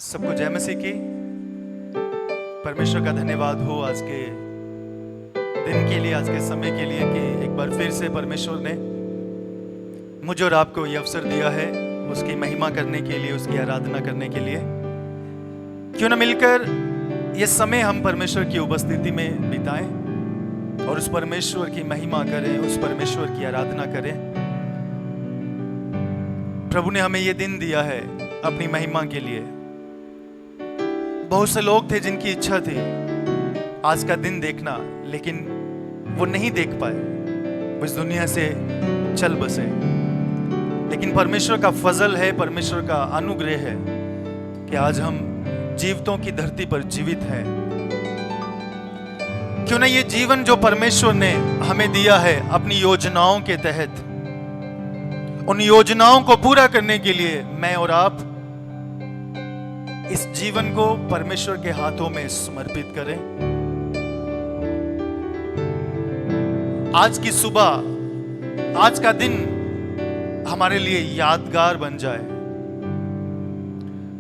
सबको जय मसीह की। परमेश्वर का धन्यवाद हो आज के दिन के लिए, आज के समय के लिए कि एक बार फिर से परमेश्वर ने मुझे और आपको ये अवसर दिया है उसकी महिमा करने के लिए, उसकी आराधना करने के लिए। क्यों ना मिलकर ये समय हम परमेश्वर की उपस्थिति में बिताएं और उस परमेश्वर की महिमा करें, उस परमेश्वर की आराधना करें। प्रभु ने हमें ये दिन दिया है अपनी महिमा के लिए। बहुत से लोग थे जिनकी इच्छा थी आज का दिन देखना, लेकिन वो नहीं देख पाए, वो इस दुनिया से चल बसे। लेकिन परमेश्वर का फजल है, परमेश्वर का अनुग्रह है कि आज हम जीवितों की धरती पर जीवित हैं। क्यों ना ये जीवन जो परमेश्वर ने हमें दिया है अपनी योजनाओं के तहत, उन योजनाओं को पूरा करने के लिए मैं और आप इस जीवन को परमेश्वर के हाथों में समर्पित करें। आज की सुबह, आज का दिन हमारे लिए यादगार बन जाए।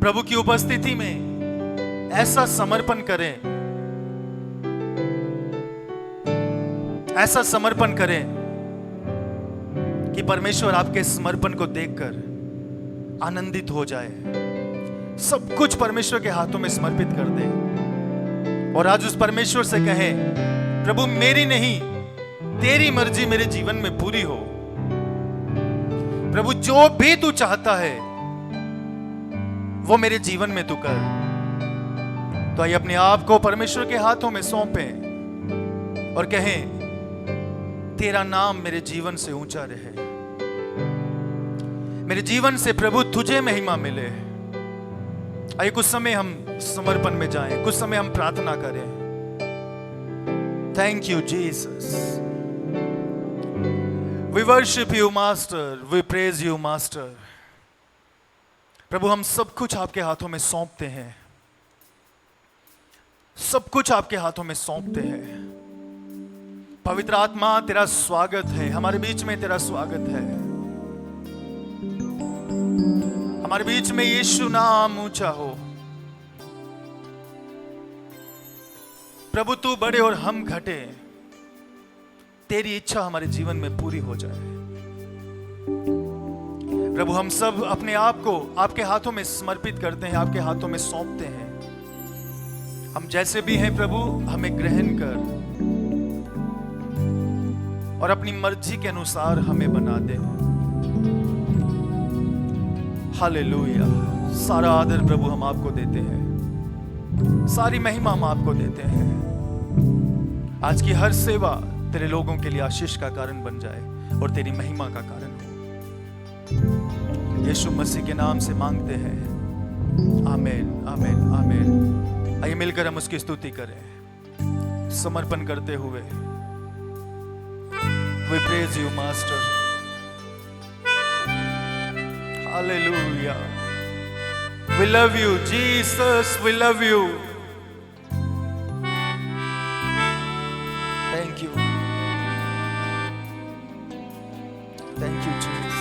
प्रभु की उपस्थिति में ऐसा समर्पण करें, ऐसा समर्पण करें कि परमेश्वर आपके समर्पण को देखकर आनंदित हो जाए। सब कुछ परमेश्वर के हाथों में समर्पित कर दे और आज उस परमेश्वर से कहें, प्रभु मेरी नहीं तेरी मर्जी मेरे जीवन में पूरी हो। प्रभु जो भी तू चाहता है वो मेरे जीवन में तू कर। तो आइए अपने आप को परमेश्वर के हाथों में सौंपें और कहें, तेरा नाम मेरे जीवन से ऊंचा रहे, मेरे जीवन से प्रभु तुझे महिमा मिले। आइए कुछ समय हम समर्पण में जाएं, कुछ समय हम प्रार्थना करें। Thank you Jesus, we worship you master, we praise you master. प्रभु हम सब कुछ आपके हाथों में सौंपते हैं, सब कुछ आपके हाथों में सौंपते हैं। पवित्र आत्मा तेरा स्वागत है, हमारे बीच में तेरा स्वागत है। हमारे बीच में यीशु नाम ऊंचा हो। प्रभु तू बढ़े और हम घटे, तेरी इच्छा हमारे जीवन में पूरी हो जाए। प्रभु हम सब अपने आप को आपके हाथों में समर्पित करते हैं, आपके हाथों में सौंपते हैं। हम जैसे भी हैं प्रभु, हमें ग्रहण कर और अपनी मर्जी के अनुसार हमें बना दे। हालेलुया। सारा आदर प्रभु हम आपको देते हैं, सारी महिमा हम आपको देते हैं। आज की हर सेवा तेरे लोगों के लिए आशीष का कारण बन जाए और तेरी महिमा का कारण हो। यीशु मसीह के नाम से मांगते हैं, आमीन आमीन आमीन। आइए मिलकर हम उसकी स्तुति करें समर्पण करते हुए। We praise you, Master. Hallelujah. We love you, Jesus. We love you. Thank you. Thank you, Jesus.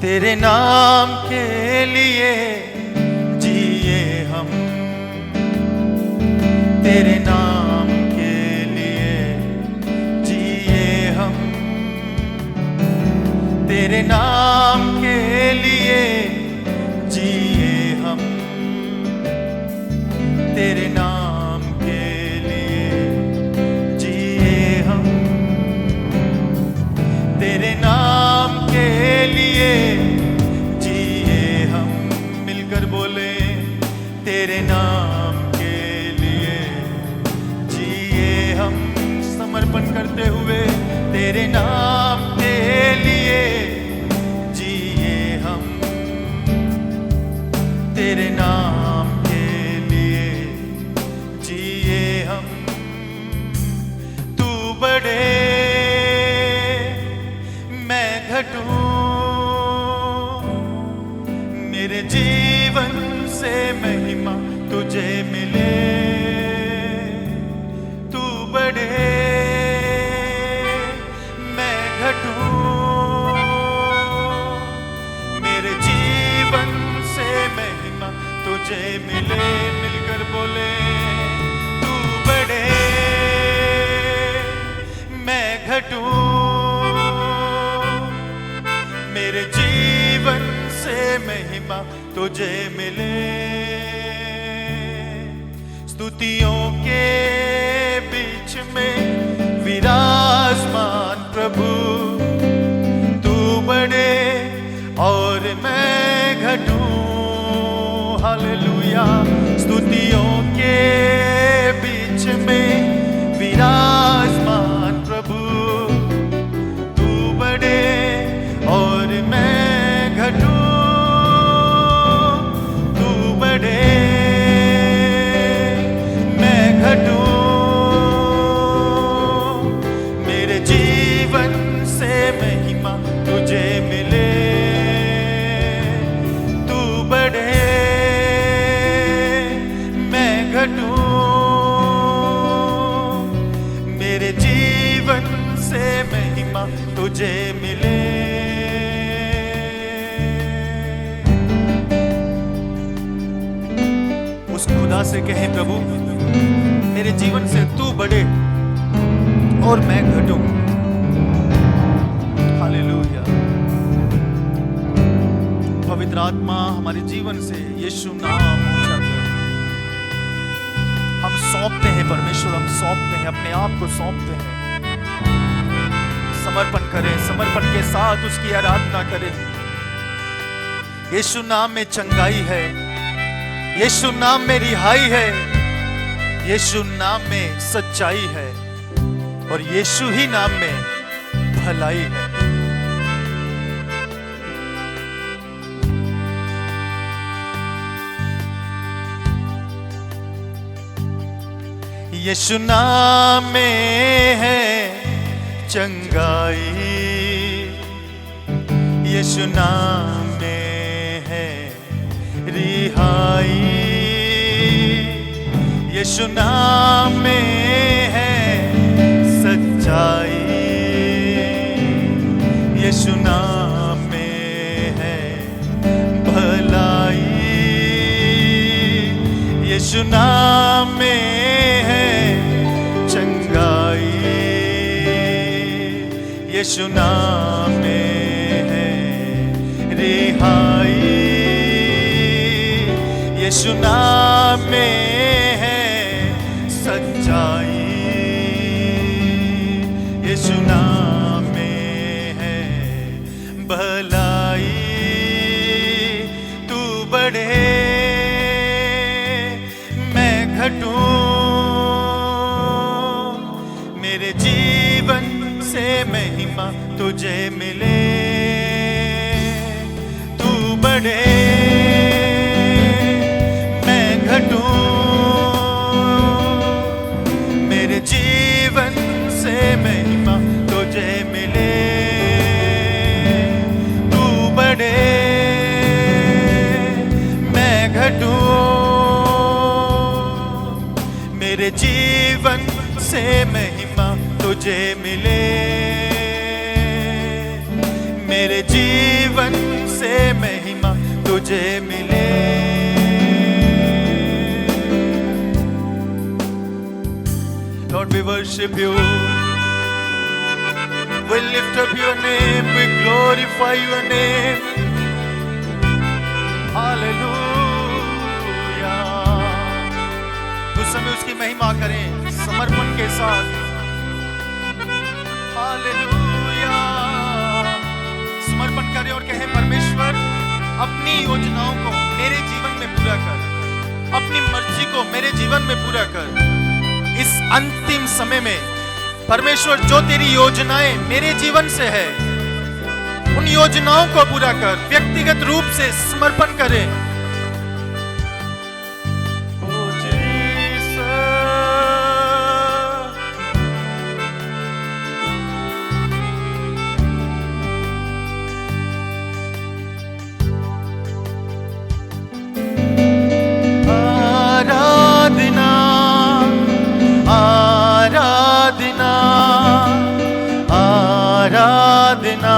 तेरे नाम के लिए जिए हम, तेरे नाम के लिए जिए हम, तेरे नाम के लिए जिए हम, तेरे नाम के लिए जिए हम, तेरे नाम के लिए जिए हम। मिलकर बोले, तेरे नाम के लिए जिए हम। समर्पण करते हुए, तेरे नाम के लिए जिए हम, तेरे नाम के लिए जिए हम। तू बढ़े मैं घटूं, मेरे जीवन से मैं मैं घटूं, मेरे जीवन से महिमा तुझे मिले। स्तुतियों के बीच में विराजमान प्रभु, तू बढ़े और मैं घटूं। हालेलुया। स्तुतियों के बीच में विराजमान प्रभु, तू बढ़े और मैं घटूं। तू बढ़े मैं घटूं, मेरे जीवन से महिमा तुझे मिले। तू बढ़े मैं घटूं, मेरे जीवन से महिमा तुझे मिले। उस खुदा से कहे प्रभु मेरे जीवन से तू बढ़े और मैं घटूं। हालेलुया। पवित्र आत्मा हमारे जीवन से यीशु नाम ऊंचा कर। हम सौंपते हैं परमेश्वर, हम सौंपते हैं अपने आप को, सौंपते हैं। समर्पण करें, समर्पण के साथ उसकी आराधना करें। यीशु नाम में चंगाई है, यीशु नाम में रिहाई है, यीशु नाम में सच्चाई है और यीशु ही नाम में भलाई है। यीशु नाम में है चंगाई, यीशु नाम में है रिहाई, यीशु नाम में है सच्चाई, यीशु नाम में है भलाई, यीशु नाम में है चंगाई, यीशु नाम में है रिहाई, यीशु नाम में है सच्चाई, यीशु नाम में है भलाई। तू बढ़े मैं घटूं, मेरे जीवन से महिमा तुझे मिले। तू बढ़े मैं घटूं, मेरे जीवन से महिमा तुझे मिले। तू बढ़े मैं घटूं, मेरे जीवन से महिमा तुझे मिले। मेरे जीवन से महिमा तुझे मिले। Lord, we worship you. We lift up your name. We glorify your name. Hallelujah. उस समय उसकी महिमा करें समर्पण के साथ। हालेलुया। समर्पण करें और कहें परमेश्वर अपनी योजनाओं को मेरे जीवन में पूरा कर, अपनी मर्जी को मेरे जीवन में पूरा कर। इस अंतिम समय में परमेश्वर जो तेरी योजनाएं मेरे जीवन से है उन योजनाओं को पूरा कर। व्यक्तिगत रूप से समर्पण करें। आराधना आराधना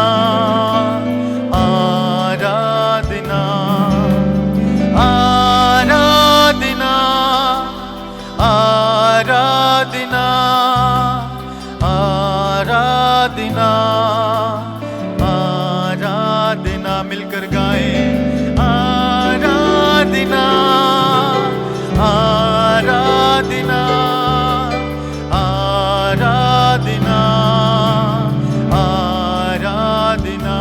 आराधना मिलकर गाएं, आराधना आराधना आराधना आराधना।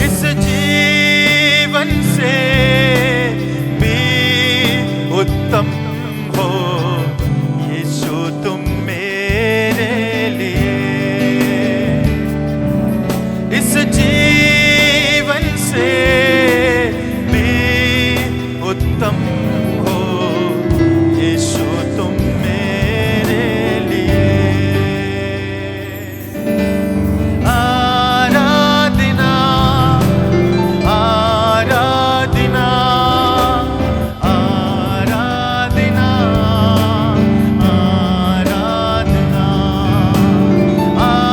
इस जीवन से भी उत्तम हो यीशु तुम मेरे लिए। इस जीवन से भी उत्तम हो यीशु तुम मेरे लिए। आराधना आराधना आराधना आराधना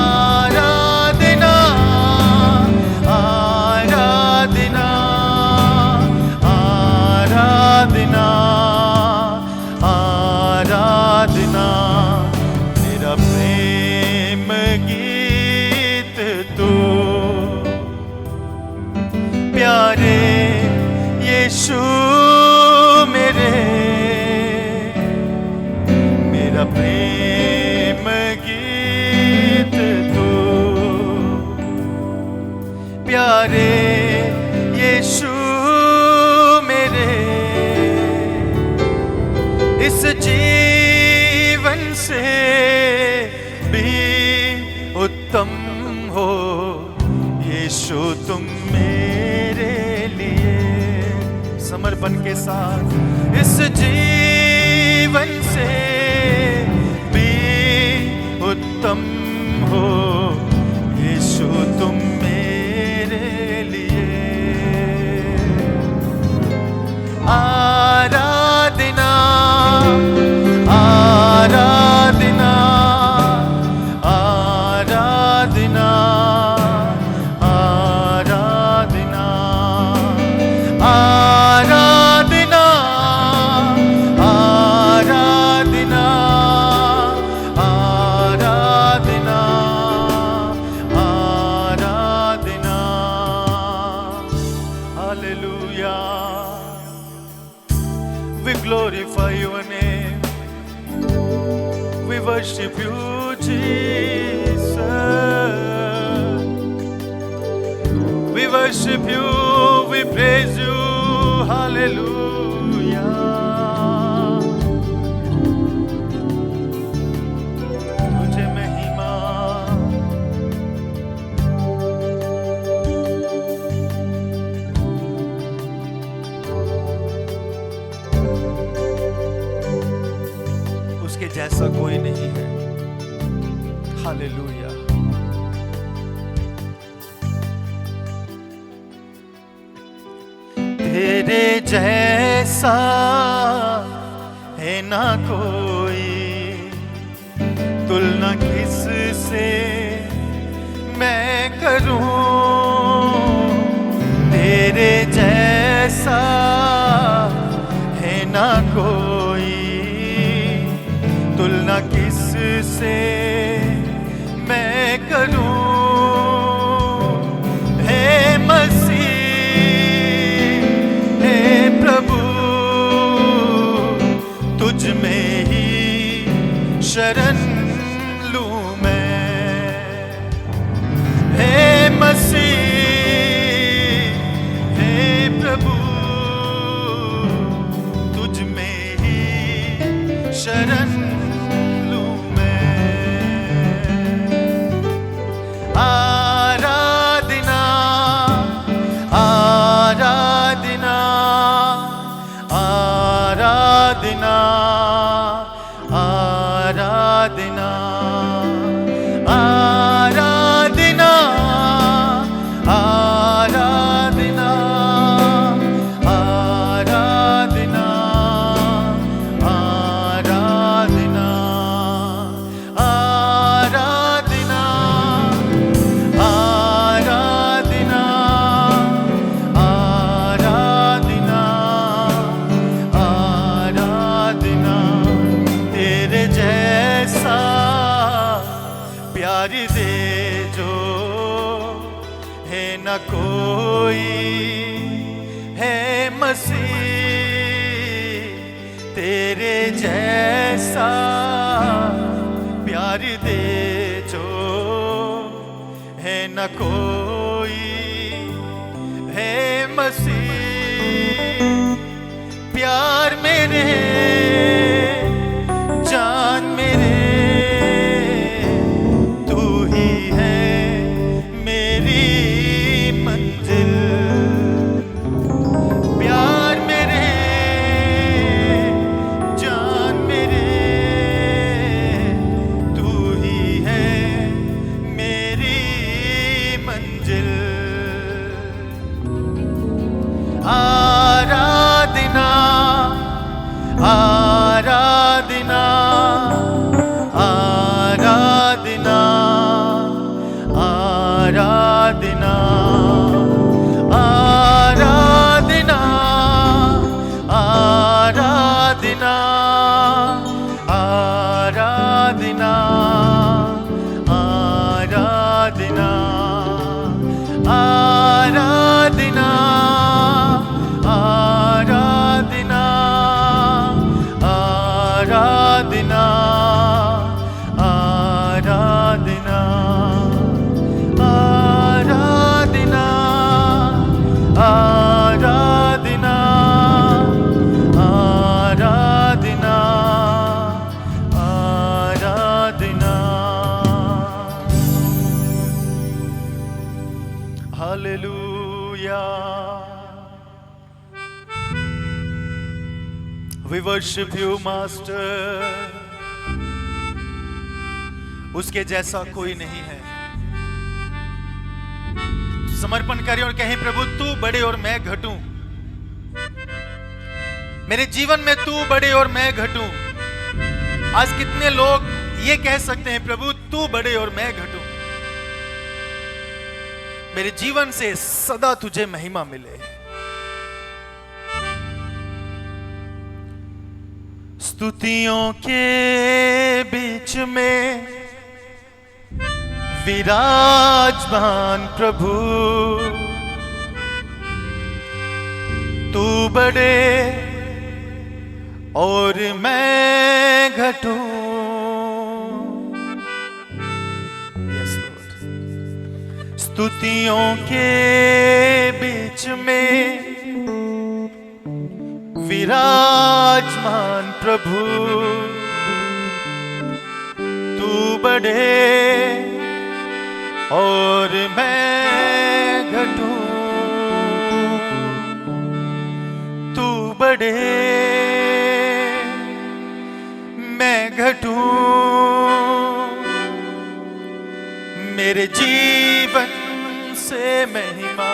आराधना आराधना आराधना आराधना। तेरा प्रेम गीत तो प्यारे यीशु मेरे, मेरा प्रेम गीत तो प्यारे यीशु मेरे। इस जीवन से भी उत्तम हो यीशु तुम मेरे लिए। समर्पण के साथ इस जीवन से भी उत्तम हो यीशु तुम मेरे लिए। आराधना आराधना आराधना आराधना आराधना आराधना आराधना आराधना। Hallelujah. We glorify your name. We worship you, Jesus. We worship you, we praise you. Hallelujah. तुझे महिमा उसके जैसा कोई नहीं है। हालेलुया। तेरे जैसा है ना कोई, तुलना किस से मैं करूं। तेरे जैसा है ना कोई, तुलना किस से मैं करूं। हे मसीह हे प्रभु, तुझ में ही शरण लूं मैं। हे मसीह हे प्रभु, तुझ में ही शरण लूं मैं। प्यार दे जो है न कोई है मसीह तेरे जैसा, प्यार दे जो है न कोई है मसीह। प्यार मेरे जान मेरे तू ही है मेरी मंजिल। प्यार मेरे जान मेरे तू ही है मेरी मंजिल। आराधना आराधना आराधना आराधना आराधना आराधना आराधना आराधना आराधना आराधना आराधना आराधना आराधना आराधना आराधना आराधना। Hallelujah. We worship you, Master. उसके जैसा कोई नहीं है। समर्पण करें और कहें, प्रभु तू बड़े और मैं घटूं। मेरे जीवन में तू बड़े और मैं घटूं। आज कितने लोग ये कह सकते हैं, प्रभु तू बड़े और मैं घटूं। मेरे जीवन से सदा तुझे महिमा मिले। स्तुतियों के बीच में विराजमान प्रभु तू बड़े और मैं घटूं। Yes, Lord. स्तुतियों के बीच में विराजमान प्रभु तू बड़े और मैं घटूं। तू बड़े मैं घटूं। मेरे जीवन से महिमा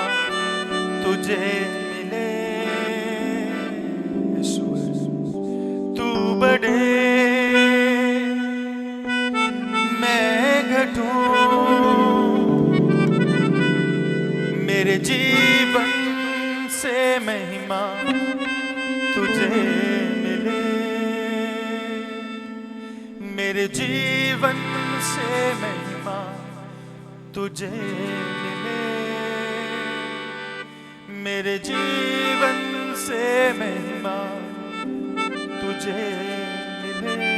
तुझे मिले। तू बड़े मैं घटूं। मेरे जीवन से महिमा तुझे मिले। मेरे जीवन से महिमा तुझे मिले। मेरे जीवन से महिमा तुझे मिले।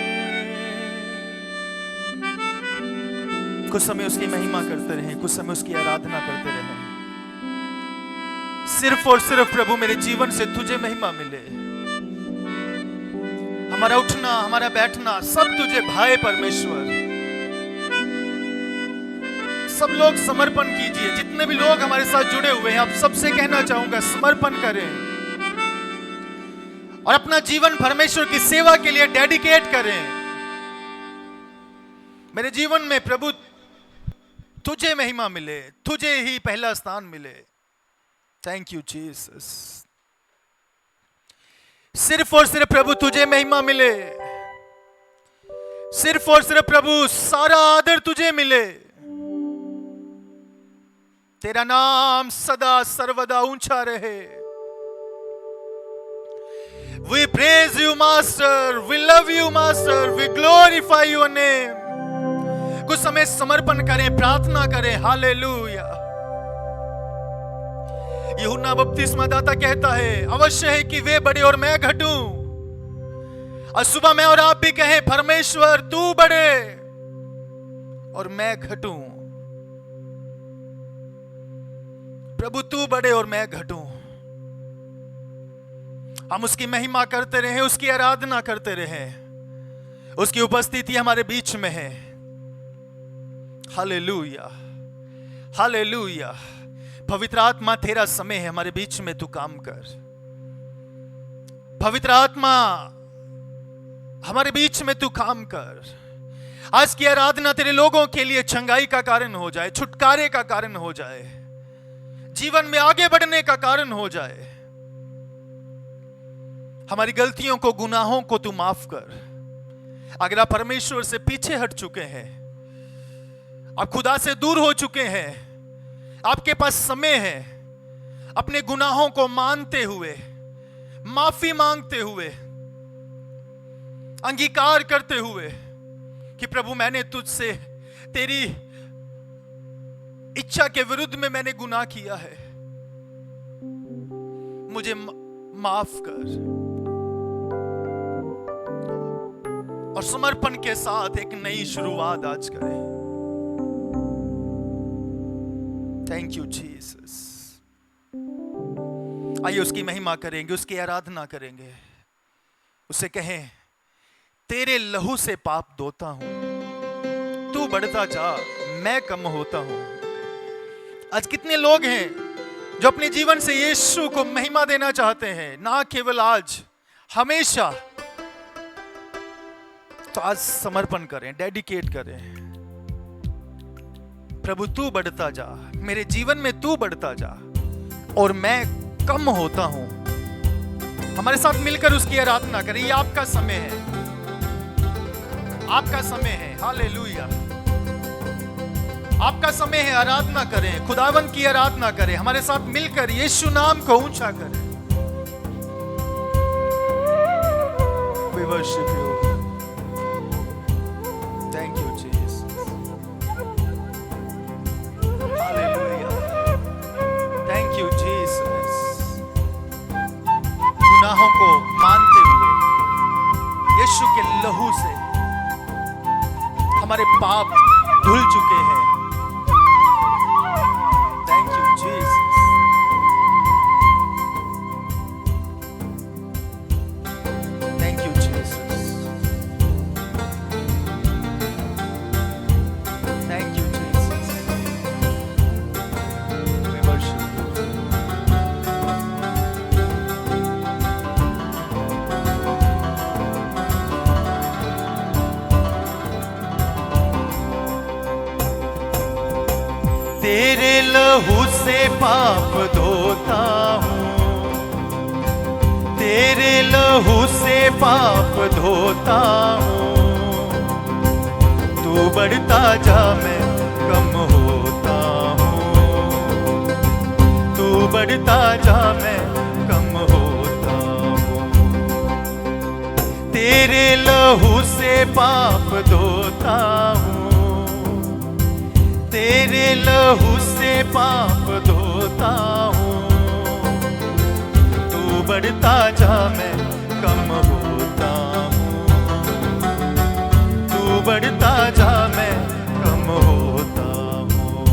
कुछ समय उसकी महिमा करते रहें, कुछ समय उसकी आराधना करते रहें। सिर्फ और सिर्फ प्रभु मेरे जीवन से तुझे महिमा मिले। हमारा उठना, हमारा बैठना सब तुझे भाए परमेश्वर। सब लोग समर्पण कीजिए। जितने भी लोग हमारे साथ जुड़े हुए हैं, आप सबसे कहना चाहूंगा समर्पण करें और अपना जीवन परमेश्वर की सेवा के लिए डेडिकेट करें। मेरे जीवन में प्रभु तुझे महिमा मिले, तुझे ही पहला स्थान मिले। Thank you Jesus. सिर्फ और सिर्फ प्रभु तुझे महिमा मिले। सिर्फ और सिर्फ प्रभु सारा आदर तुझे मिले। तेरा नाम सदा सर्वदा ऊंचा रहे। We praise you, Master. We love you, Master. We glorify your name. कुछ समय समर्पण करें, प्रार्थना करें। हालेलुया। यूहन्ना बपतिस्मा दाता कहता है अवश्य है कि वे बढ़े और मैं घटूं। और सुबह मैं और आप भी कहें परमेश्वर तू बढ़े और मैं घटूं। प्रभु तू बढ़े और मैं घटूं। हम उसकी महिमा करते रहें, उसकी आराधना करते रहें। उसकी उपस्थिति हमारे बीच में है। Hallelujah, hallelujah. पवित्र आत्मा तेरा समय है, हमारे बीच में तू काम कर। पवित्र आत्मा हमारे बीच में तू काम कर। आज की आराधना तेरे लोगों के लिए चंगाई का कारण हो जाए, छुटकारे का कारण हो जाए, जीवन में आगे बढ़ने का कारण हो जाए। हमारी गलतियों को, गुनाहों को तू माफ कर। अगर आप परमेश्वर से पीछे हट चुके हैं, आप खुदा से दूर हो चुके हैं, आपके पास समय है अपने गुनाहों को मानते हुए, माफी मांगते हुए, अंगीकार करते हुए कि प्रभु मैंने तुझसे, तेरी इच्छा के विरुद्ध में मैंने गुनाह किया है, मुझे माफ कर। और समर्पण के साथ एक नई शुरुआत आज करें। Thank you Jesus. आइए उसकी महिमा करेंगे, उसकी आराधना करेंगे। उसे कहें तेरे लहू से पाप धोता हूं, तू बढ़ता जा मैं कम होता हूं। आज कितने लोग हैं जो अपने जीवन से यीशु को महिमा देना चाहते हैं, ना केवल आज, हमेशा। तो आज समर्पण करें, डेडिकेट करें। प्रभु तू बढ़ता जा, मेरे जीवन में तू बढ़ता जा और मैं कम होता हूं। हमारे साथ मिलकर उसकी आराधना करें। ये आपका समय है, आपका समय है। हालेलुया। आपका समय है, आराधना करें, खुदावन की आराधना करें। हमारे साथ मिलकर यीशु नाम को ऊंचा करें। We worship you. Thank you Jesus. Hallelujah. Thank you Jesus. गुनाहों को मानते हुए यीशु के लहू से हमारे पाप धुल चुके हैं। Thank you Jesus. Thank you Jesus. Thank you Jesus. We worship you. तेरे लहू से पाप धोता हूँ, तेरे लहू से पाप धोता हूँ। तू बढ़ता जा मैं कम होता हूँ, तू बढ़ता जा मैं कम होता हूँ। तेरे लहू से पाप धोता हूँ, तेरे लहू से पाप धोता हूँ। तू बढ़ता जा मैं कम होता हूँ, तू बढ़ता जा मैं कम होता हूँ।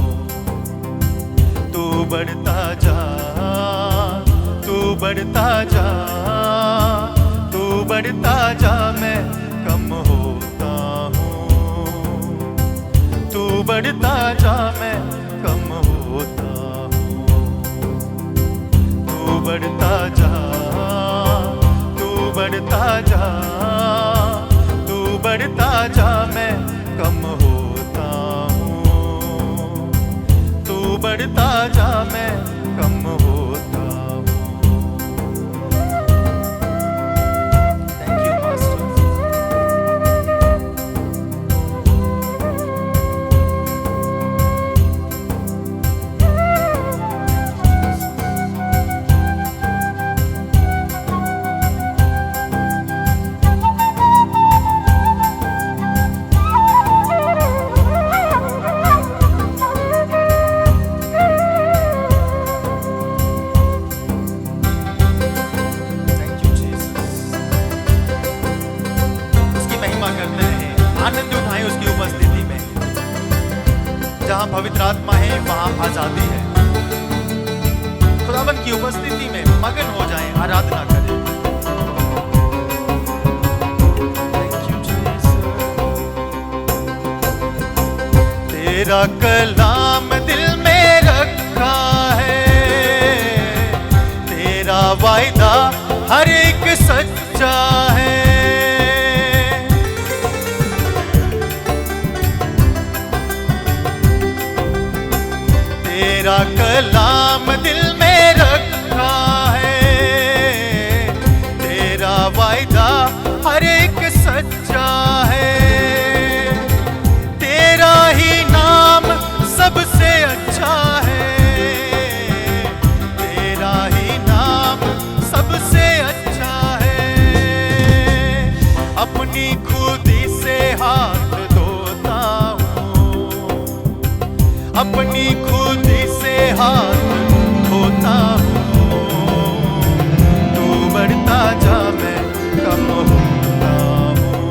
तू बढ़ता जा, तू बढ़ता जा, तू बढ़ता जा मैं कम होता हूँ। तू बढ़ता जा मैं कम होता हूँ। तू बढ़ता जा, तू बढ़ता जा, तू बढ़ता जा मैं कम होता हूँ। तू बढ़ता जा मैं कम होता हूँ। Thank you Master. जहां पवित्र आत्मा है वहां आजादी है। खुदावन की उपस्थिति में मगन हो जाएं, आराधना करें। तेरा कलाम दिल में रखा है, तेरा वायदा हर एक सच्चा है। तेरा कलाम दिल में रखा है, तेरा वायदा हर एक सच्चा है। तेरा ही नाम सबसे अच्छा है, तेरा ही नाम सबसे अच्छा है। अपनी खुदी से हाथ धोता हूँ, अपनी खुदी से हाथ धोता हूँ। तू बढ़ता जा मैं कम होता हूँ,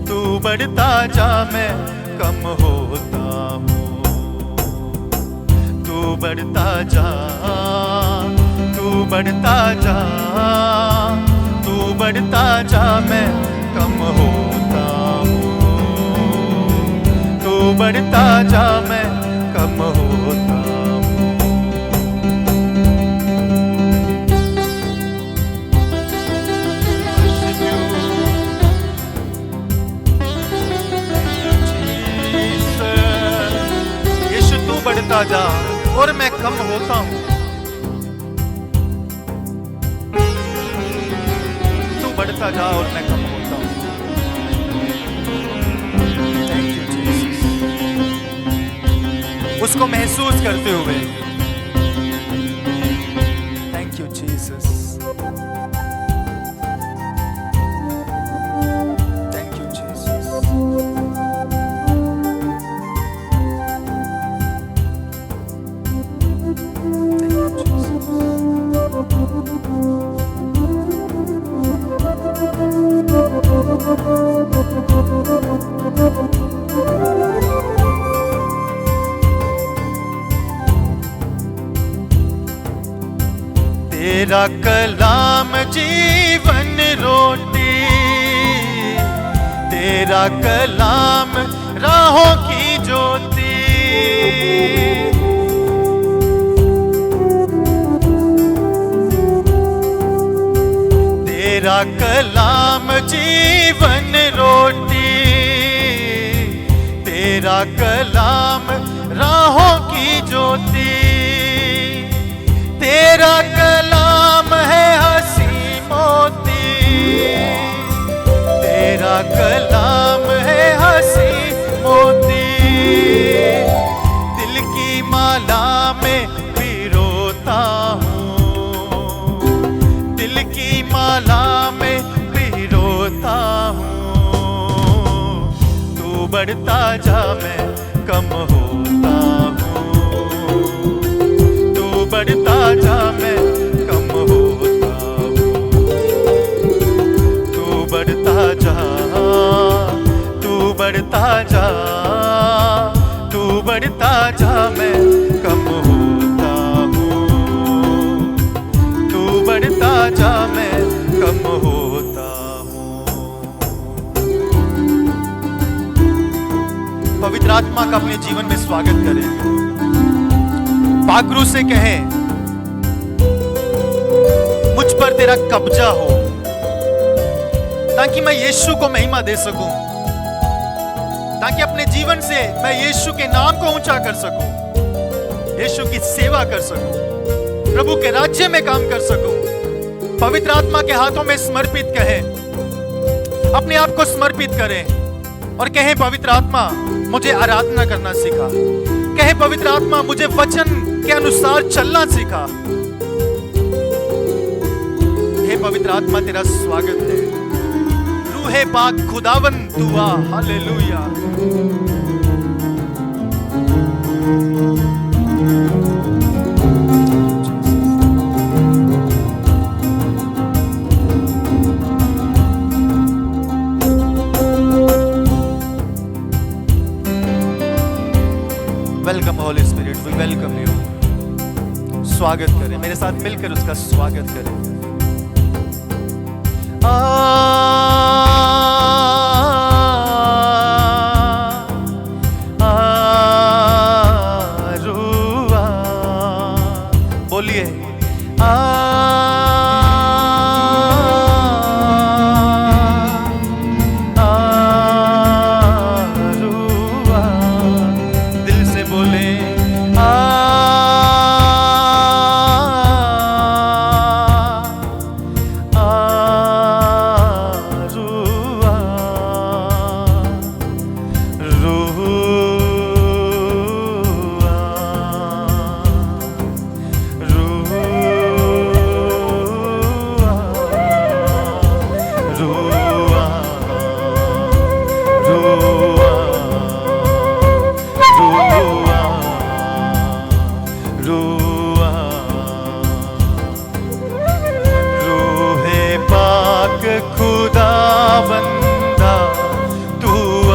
तू बढ़ता जा मैं कम होता हूँ। तू बढ़ता जा, तू बढ़ता जा, तू बढ़ता जा मैं कम होता हूँ। तू बढ़ता जा मैं कम होता हूँ। यीशु तू बढ़ता जा और मैं कम होता हूँ। तू बढ़ता जा और मैं कम होता हूँ। Thank you Jesus. उसको महसूस करते हुए thank you Jesus, thank you Jesus. तेरा कलाम जीवन रोटी, तेरा कलाम राहों की ज्योति। तेरा कलाम जीवन रोटी, तेरा कलाम राहों की ज्योति। तेरा कलाम है हंसी मोती, तेरा कलाम है हंसी मोती। दिल की माला में पिरोता हूँ, दिल की माला में पिरोता हूँ। तू बढ़ता जा मैं कम होता हूँ, बढ़ता जा मैं कम होता हूँ। तू बढ़ता जा, तू बढ़ता जा, तू बढ़ता जा मैं कम होता हूँ। तू बढ़ता जा मैं कम होता हूँ। पवित्र आत्मा का अपने जीवन में स्वागत करें। पागरू से कहें मुझ पर तेरा कब्जा हो, ताकि मैं यीशु को महिमा दे सकूं, ताकि अपने जीवन से मैं यीशु के नाम को ऊंचा कर सकूं, यीशु की सेवा कर सकूं, प्रभु के राज्य में काम कर सकूं। पवित्र आत्मा के हाथों में समर्पित कहें, अपने आप को समर्पित करें और कहें पवित्र आत्मा मुझे आराधना करना सिखा। कहे पवित्र आत्मा मुझे वचन के अनुसार चलना सिखा। हे पवित्र आत्मा तेरा स्वागत है। रूहे पाक खुदावन तू आ। Hallelujah. Welcome holy spirit, we welcome you. स्वागत करें, मेरे साथ मिलकर उसका स्वागत करें। बोलिए दिल से बोले खुदावंदा तू आ,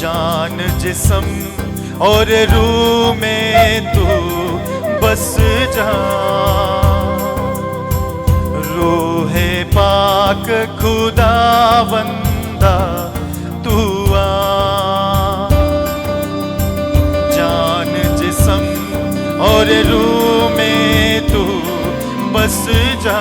जान जिस्म और रूह में तू बस जा। रूहे पाक खुदावंदा तू आ, जान जिस्म और रूह में तू बस जा।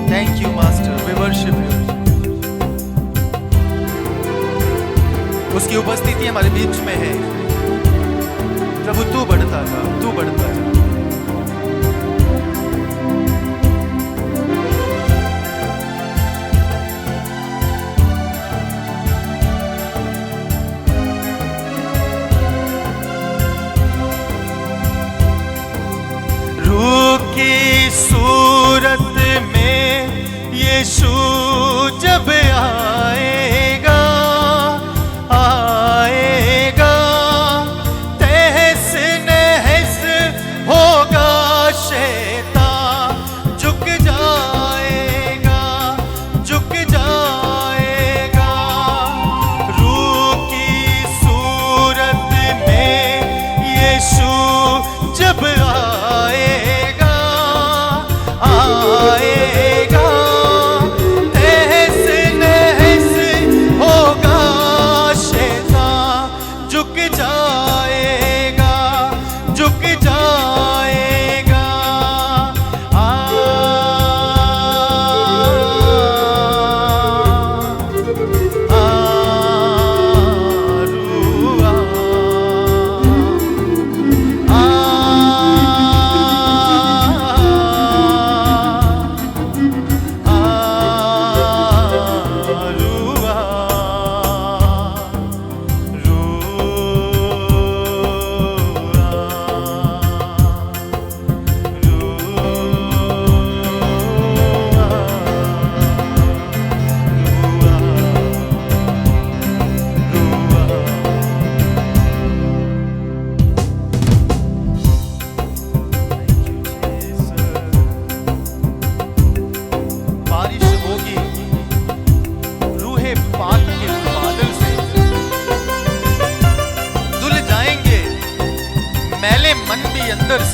Thank you, Master. We worship you. उसकी उपस्थिति हमारे बीच में है। प्रभु तू बढ़ता जा, तू बढ़ता जा। रूह की सूरत में यीशु जब आएगा, आएगा, तहस नहस होगा, शैतान झुक जाएगा, झुक जाएगा। रूह की सूरत में यीशु जब आएगा, आएगा, तहस नहस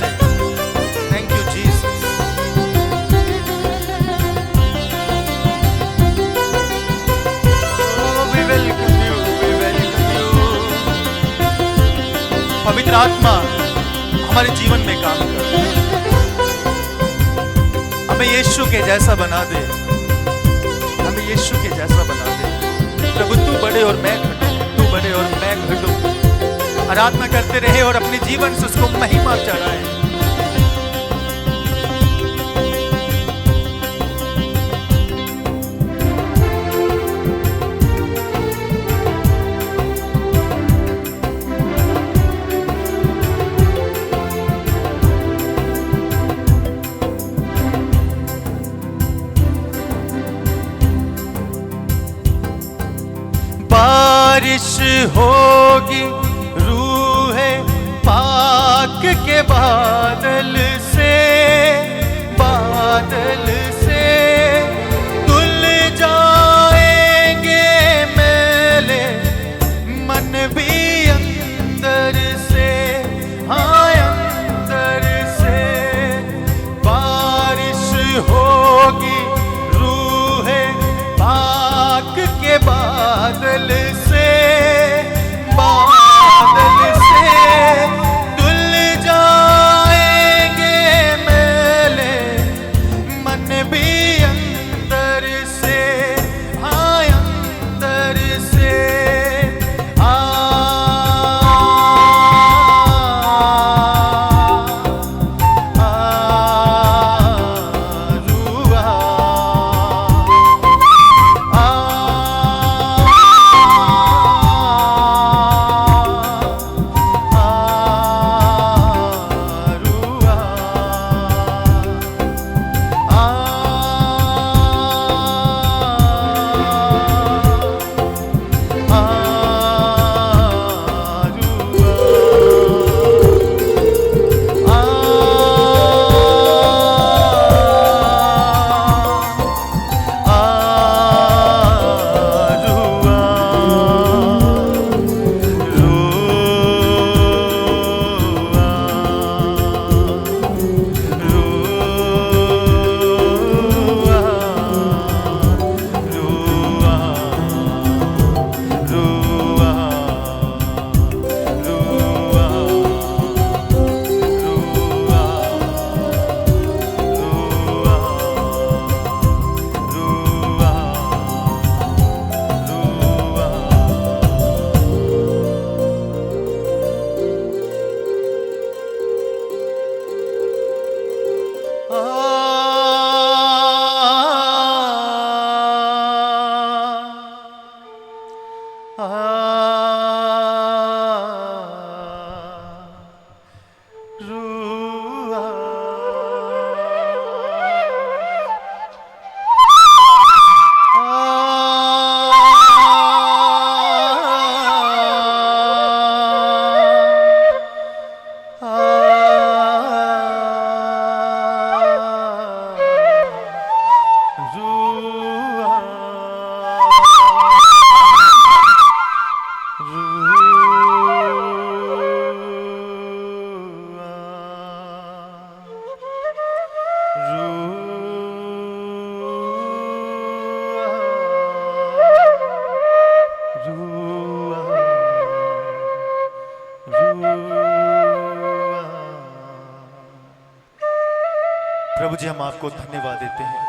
से। Thank you Jesus. We welcome you, we welcome you. पवित्र आत्मा हमारे जीवन में काम कर, हमें यीशु के जैसा बना दे, हमें यीशु के जैसा बना दे। प्रभु तू बड़े और मैं घटूं, तू बड़े और मैं घटूं। आराधना करते रहे और अपने जीवन से उसको महिमा चढ़ाए। बारिश होगी रूहे पाक के बादल से, बादल से धुल जाएंगे मेले मन भी अंदर से, हाँ अंदर से। बारिश होगी रूहे पाक के बादल से, बादल से धुल जाएंगे मेले मन भी अंदर से, हाँ अंदर से। प्रभु जी, हम आपको धन्यवाद देते हैं,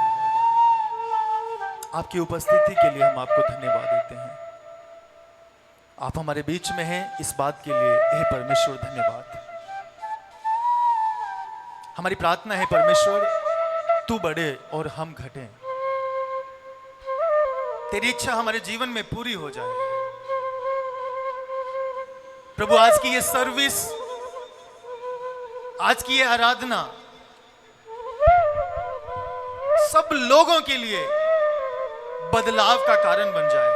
आपकी उपस्थिति के लिए हम आपको धन्यवाद देते हैं। आप हमारे बीच में हैं, इस बात के लिए हे परमेश्वर धन्यवाद। हमारी प्रार्थना है परमेश्वर, तू बढ़े और हम घटें, तेरी इच्छा हमारे जीवन में पूरी हो जाए। प्रभु, आज की ये सर्विस, आज की ये आराधना सब लोगों के लिए बदलाव का कारण बन जाए।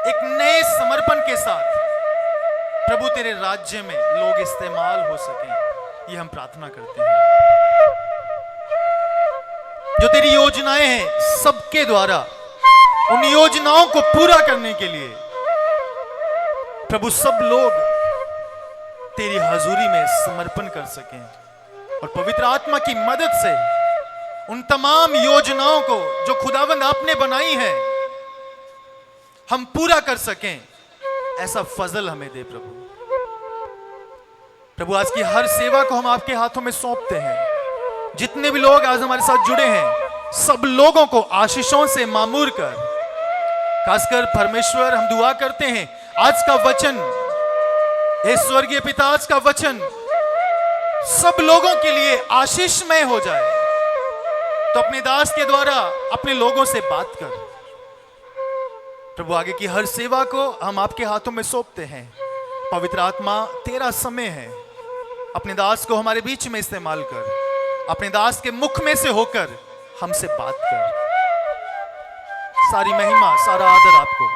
एक नए समर्पण के साथ प्रभु तेरे राज्य में लोग इस्तेमाल हो सकें, ये हम प्रार्थना करते हैं। जो तेरी योजनाएं हैं सबके द्वारा, उन योजनाओं को पूरा करने के लिए प्रभु सब लोग तेरी हजूरी में समर्पण कर सकें और पवित्र आत्मा की मदद से उन तमाम योजनाओं को जो खुदावंद आपने बनाई है हम पूरा कर सकें। ऐसा फजल हमें दे प्रभु। प्रभु आज की हर सेवा को हम आपके हाथों में सौंपते हैं। जितने भी लोग आज हमारे साथ जुड़े हैं सब लोगों को आशीषों से मामूर कर। खासकर परमेश्वर हम दुआ करते हैं आज का वचन, हे स्वर्गीय पिता, आज का वचन सब लोगों के लिए आशीषमय हो जाए। तो अपने दास के द्वारा अपने लोगों से बात कर प्रभु। आगे की हर सेवा को हम आपके हाथों में सौंपते हैं। पवित्र आत्मा तेरा समय है, अपने दास को हमारे बीच में इस्तेमाल कर। अपने दास के मुख में से होकर हमसे बात कर। सारी महिमा सारा आदर आपको।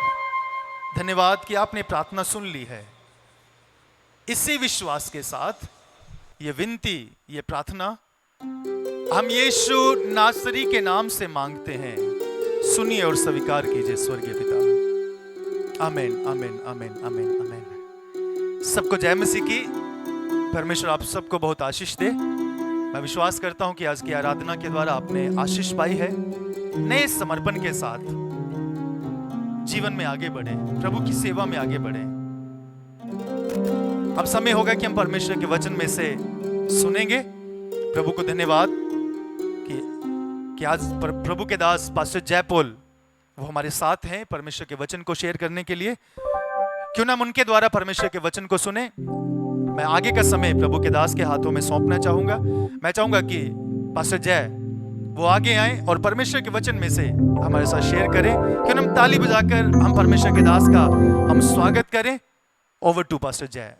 धन्यवाद कि आपने प्रार्थना सुन ली है। इसी विश्वास के साथ ये विनती, ये प्रार्थना हम यीशु नासरी के नाम से मांगते हैं। सुनिए और स्वीकार कीजिए स्वर्गीय पिता। आमीन आमीन आमीन आमीन आमीन। सबको जय मसीह की। परमेश्वर आप सबको बहुत आशीष दे। मैं विश्वास करता हूं कि आज की आराधना के द्वारा आपने आशीष पाई है। नए समर्पण के साथ जीवन में आगे बढ़े, प्रभु की सेवा में आगे बढ़े। अब समय होगा कि हम परमेश्वर के वचन में से सुनेंगे। प्रभु को धन्यवाद कि आज प्रभु के दास पास्टर जयपोल वो हमारे साथ हैं परमेश्वर के वचन को शेयर करने के लिए। क्यों ना हम उनके द्वारा परमेश्वर के वचन को सुने। मैं आगे का समय प्रभु के दास के हाथों में सौंपना चाहूंगा। मैं चाहूंगा कि पास्टर जय वो आगे आए और परमेश्वर के वचन में से हमारे साथ शेयर करें। क्यों ना हम ताली बजाकर हम परमेश्वर के दास का हम स्वागत करें। ओवर टू पास्टर जय।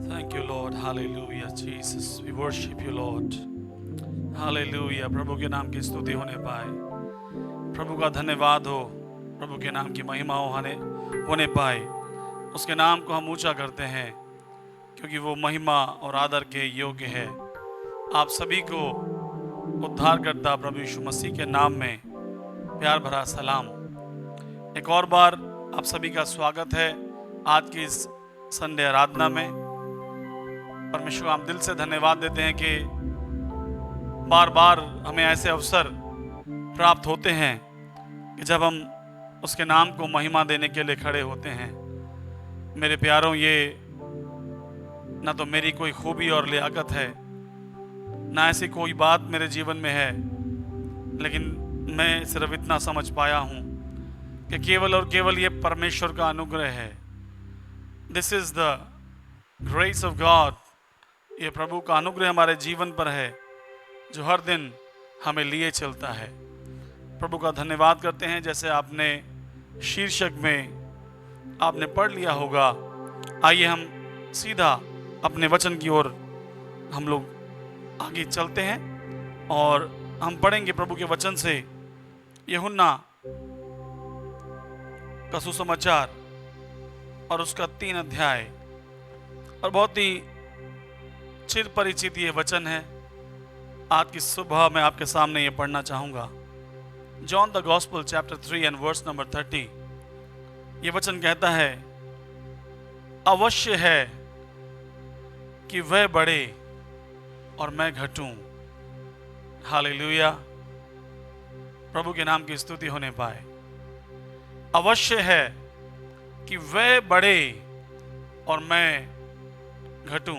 Thank you, Lord. Hallelujah, Jesus. We worship you, Lord. Hallelujah. प्रभु के नाम की स्तुति होने पाए। प्रभु का धन्यवाद हो। प्रभु के नाम की महिमा होने पाए। उसके नाम को हम ऊंचा करते हैं क्योंकि वो महिमा और आदर के योग्य है। आप सभी को उद्धारकर्ता प्रभु यीशु मसीह के नाम में प्यार भरा सलाम। एक और बार आप सभी का स्वागत है आज की इस संडे आराधना में। परमेश्वर हम दिल से धन्यवाद देते हैं कि बार बार हमें ऐसे अवसर प्राप्त होते हैं कि जब हम उसके नाम को महिमा देने के लिए खड़े होते हैं। मेरे प्यारों, ये ना तो मेरी कोई खूबी और लियाकत है, ना ऐसी कोई बात मेरे जीवन में है, लेकिन मैं सिर्फ इतना समझ पाया हूँ कि केवल और केवल ये परमेश्वर का अनुग्रह है। This is the grace of God. ये प्रभु का अनुग्रह हमारे जीवन पर है जो हर दिन हमें लिए चलता है। प्रभु का धन्यवाद करते हैं। जैसे आपने शीर्षक में आपने पढ़ लिया होगा। आइए हम सीधा अपने वचन की ओर हम लोग आगे चलते हैं और हम पढ़ेंगे प्रभु के वचन से यूहन्ना का सुसमाचार और उसका 3 अध्याय। और बहुत ही चिर परिचित ये वचन है। आज की सुबह मैं आपके सामने ये पढ़ना चाहूंगा। John the gospel chapter 3 and verse number 30। ये वचन कहता है, अवश्य है कि वह बढ़े और मैं घटूं। हालेलुया, प्रभु के नाम की स्तुति होने पाए। अवश्य है कि वह बढ़े और मैं घटूं।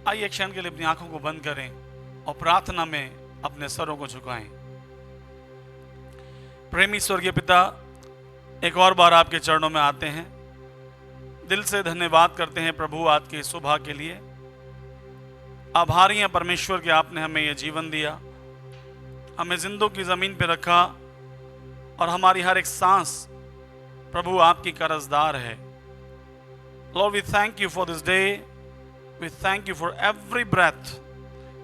आइए एक क्षण के लिए अपनी आंखों को बंद करें और प्रार्थना में अपने सरों को झुकाएं। प्रेमी स्वर्गीय पिता, एक और बार आपके चरणों में आते हैं। दिल से धन्यवाद करते हैं प्रभु आज की सुबह के लिए। आभारी हैं परमेश्वर कि आपने हमें यह जीवन दिया, हमें जिंदों की जमीन पर रखा और हमारी हर एक सांस प्रभु आपकी कर्जदार है। Lord, we thank you for this day, we thank you for every breath.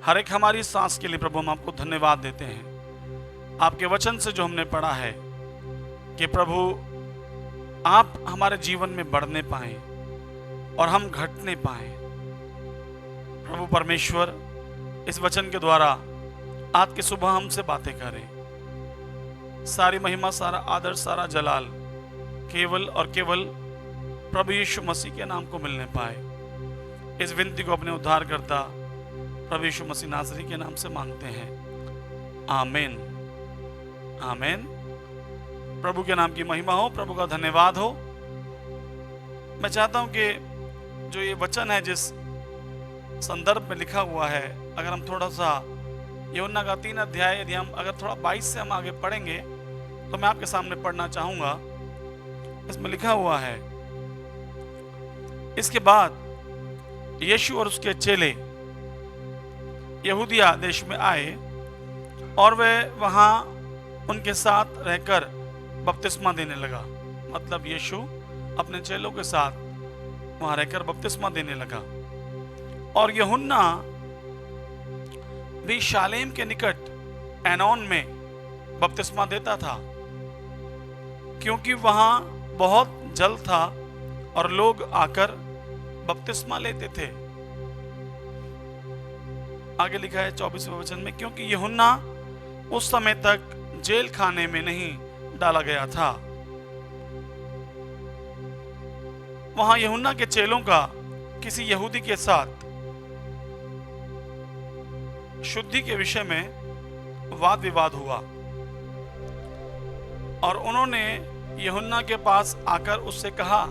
हर एक हमारी सांस के लिए प्रभु हम आपको धन्यवाद देते हैं। आपके वचन से जो हमने पढ़ा है कि प्रभु आप हमारे जीवन में बढ़ने पाए और हम घटने पाए। प्रभु परमेश्वर, इस वचन के द्वारा आज की सुबह हमसे बातें करें। सारी महिमा, सारा आदर, सारा जलाल केवल और केवल प्रभु यीशु मसीह के नाम को मिलने पाए। इस विनती को अपने उद्धारकर्ता प्रभु यीशु मसीह नासरी के नाम से मांगते हैं, आमीन, आमीन। प्रभु के नाम की महिमा हो, प्रभु का धन्यवाद हो। मैं चाहता हूं कि जो ये वचन है जिस संदर्भ में लिखा हुआ है, अगर हम थोड़ा सा यूहन्ना का 3 अध्याय, यदि हम अगर थोड़ा 22 से हम आगे पढ़ेंगे तो मैं आपके सामने पढ़ना चाहूंगा। इसमें लिखा हुआ है, इसके बाद यीशु और उसके चेले यहूदिया देश में आए और वे वहां उनके साथ रहकर बपतिस्मा देने लगा। मतलब यीशु अपने चेलों के साथ वहां रहकर बपतिस्मा देने लगा। और यूहन्ना भी शालेम के निकट एनोन में बपतिस्मा देता था, क्योंकि वहां बहुत जल था और लोग आकर बपतिस्मा लेते थे। आगे लिखा है 24वें वचन में, क्योंकि यूहन्ना उस समय तक जेल खाने में नहीं डाला गया था। वहां यूहन्ना के चेलों का किसी यहूदी के साथ शुद्धि के विषय में वाद विवाद हुआ और उन्होंने यूहन्ना के पास आकर उससे कहा,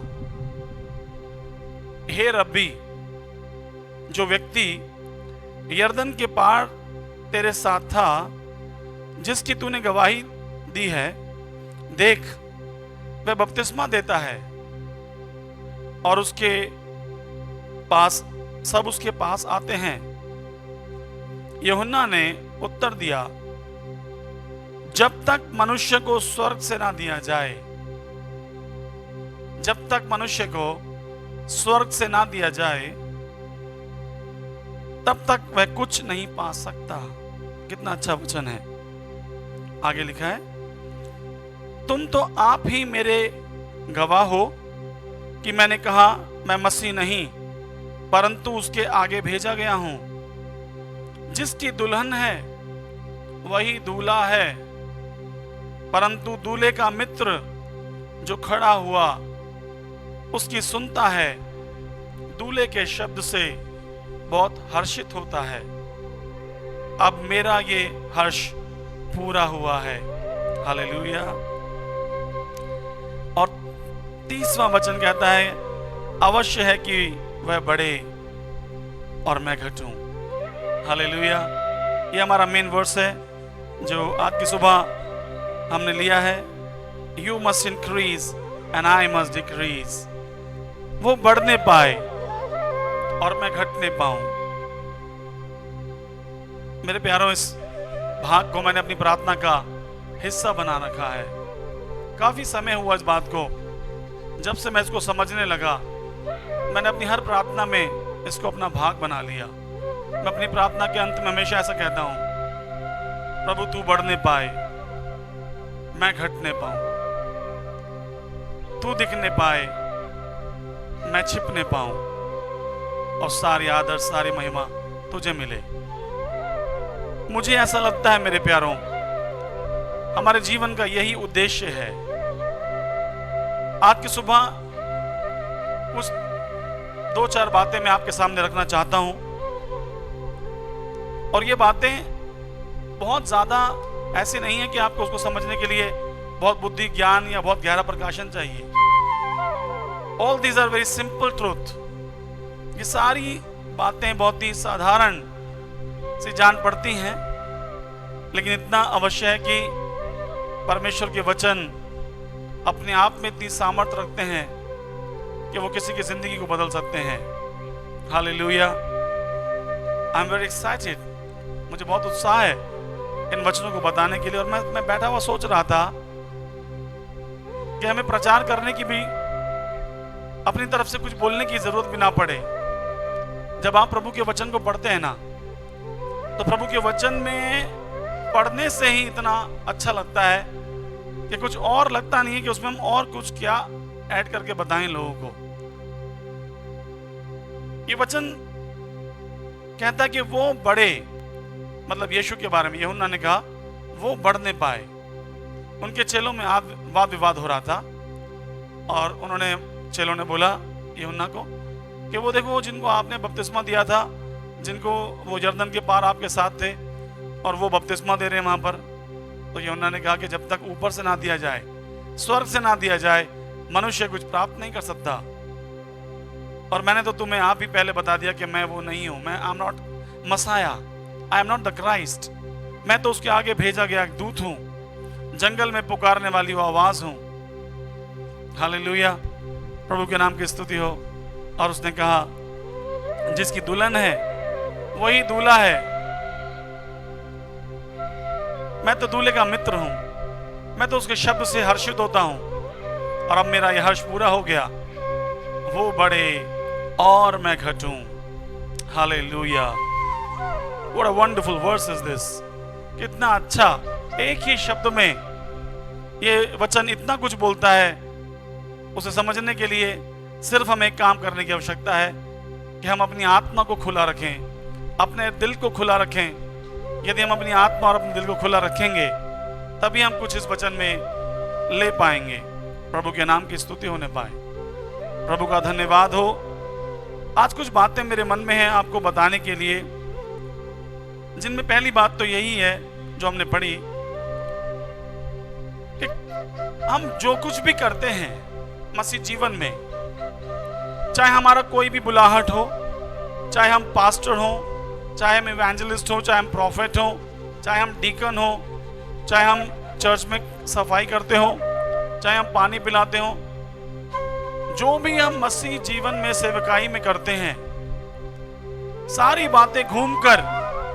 हे रब्बी, जो व्यक्ति यरदन के पार तेरे साथ था, जिसकी तूने गवाही दी है, देख वह बपतिस्मा देता है और उसके पास सब उसके पास आते हैं। यूहन्ना ने उत्तर दिया, जब तक मनुष्य को स्वर्ग से ना दिया जाए, जब तक मनुष्य को स्वर्ग से ना दिया जाए, तब तक वह कुछ नहीं पा सकता। कितना अच्छा वचन है। आगे लिखा है, तुम तो आप ही मेरे गवाह हो कि मैंने कहा मैं मसीह नहीं परंतु उसके आगे भेजा गया हूं। जिसकी दुल्हन है वही दूल्हा है, परंतु दूल्हे का मित्र जो खड़ा हुआ उसकी सुनता है, दूल्हे के शब्द से बहुत हर्षित होता है। अब मेरा ये हर्ष पूरा हुआ है। हालेलुया। और 30वां वचन कहता है, अवश्य है कि वह बढ़े और मैं घटूं। हालेलुया। ये हमारा मेन वर्स है जो आज की सुबह हमने लिया है। You must increase and I must decrease। वो बढ़ने पाए और मैं घटने पाऊं। मेरे प्यारों, इस भाग को मैंने अपनी प्रार्थना का हिस्सा बना रखा है। काफ़ी समय हुआ इस बात को, जब से मैं इसको समझने लगा, मैंने अपनी हर प्रार्थना में इसको अपना भाग बना लिया। मैं अपनी प्रार्थना के अंत में हमेशा ऐसा कहता हूँ, प्रभु तू बढ़ने पाए, मैं घटने पाऊं, तू दिखने पाए, मैं छिपने पाऊं, और सारी आदर सारी महिमा तुझे मिले। मुझे ऐसा लगता है मेरे प्यारों, हमारे जीवन का यही उद्देश्य है। आज की सुबह कुछ 2-4 बातें मैं आपके सामने रखना चाहता हूं, और ये बातें बहुत ज्यादा ऐसी नहीं है कि आपको उसको समझने के लिए बहुत बुद्धि ज्ञान या बहुत गहरा प्रकाशन चाहिए। All these are very simple truth. ये सारी बातें बहुत ही साधारण सी जान पड़ती हैं, लेकिन इतना अवश्य है कि परमेश्वर के वचन अपने आप में इतनी सामर्थ्य रखते हैं कि वो किसी की जिंदगी को बदल सकते हैं। Hallelujah. I am very excited. मुझे बहुत उत्साह है इन वचनों को बताने के लिए, और मैं बैठा हुआ सोच रहा था कि हमें प्रचार करने की भी अपनी तरफ से कुछ बोलने की जरूरत भी ना पड़े। जब आप प्रभु के वचन को पढ़ते हैं ना, तो प्रभु के वचन में पढ़ने से ही इतना अच्छा लगता है कि कुछ और लगता नहीं है कि उसमें हम और कुछ क्या ऐड करके बताएं लोगों को। ये वचन कहता है कि वो बड़े, मतलब यीशु के बारे में यूहन्ना ने कहा वो बढ़ने पाए। उनके चेलों में वाद विवाद हो रहा था, और उन्होंने चेलों ने बोला यूहन्ना को कि वो देखो, जिनको आपने बपतिस्मा दिया था, जिनको वो यरदन के पार आपके साथ थे, और वो बपतिस्मा दे रहे हैं वहां पर। तो यूहन्ना ने कहा कि जब तक ऊपर से ना दिया जाए, स्वर्ग से ना दिया जाए, मनुष्य कुछ प्राप्त नहीं कर सकता। और मैंने तो तुम्हें आप ही पहले बता दिया कि मैं वो नहीं हूं, मैं I am not Messiah, I am not the Christ. मैं तो उसके आगे भेजा गया एक दूत हूं, जंगल में पुकारने वाली वो आवाज हूं। हालेलुया, प्रभु के नाम की स्तुति हो। और उसने कहा जिसकी दुल्हन है वही दूल्हा है। मैं तो दूल्हे का मित्र हूं, मैं तो उसके शब्द से हर्षित होता हूं, और अब मेरा यह हर्ष पूरा हो गया। वो बढ़े और मैं घटूं। Hallelujah. What a wonderful verse is this। कितना अच्छा, एक ही शब्द में ये वचन इतना कुछ बोलता है। उसे समझने के लिए सिर्फ हमें एक काम करने की आवश्यकता है कि हम अपनी आत्मा को खुला रखें, अपने दिल को खुला रखें। यदि हम अपनी आत्मा और अपने दिल को खुला रखेंगे, तभी हम कुछ इस वचन में ले पाएंगे। प्रभु के नाम की स्तुति होने पाए। प्रभु का धन्यवाद हो। आज कुछ बातें मेरे मन में हैं आपको बताने के लिए, जिनमें पहली बात तो यही है जो हमने पढ़ी कि हम जो कुछ भी करते हैं मसीह जीवन में, चाहे हमारा कोई भी बुलाहट हो, चाहे हम पास्टर हो, चाहे हम इवेंजलिस्ट हो, चाहे हम प्रॉफिट हो, चाहे हम डीकन हो, चाहे हम चर्च में सफाई करते हो, चाहे हम पानी पिलाते हो, जो भी हम मसीह जीवन में सेवकाई में करते हैं, सारी बातें घूमकर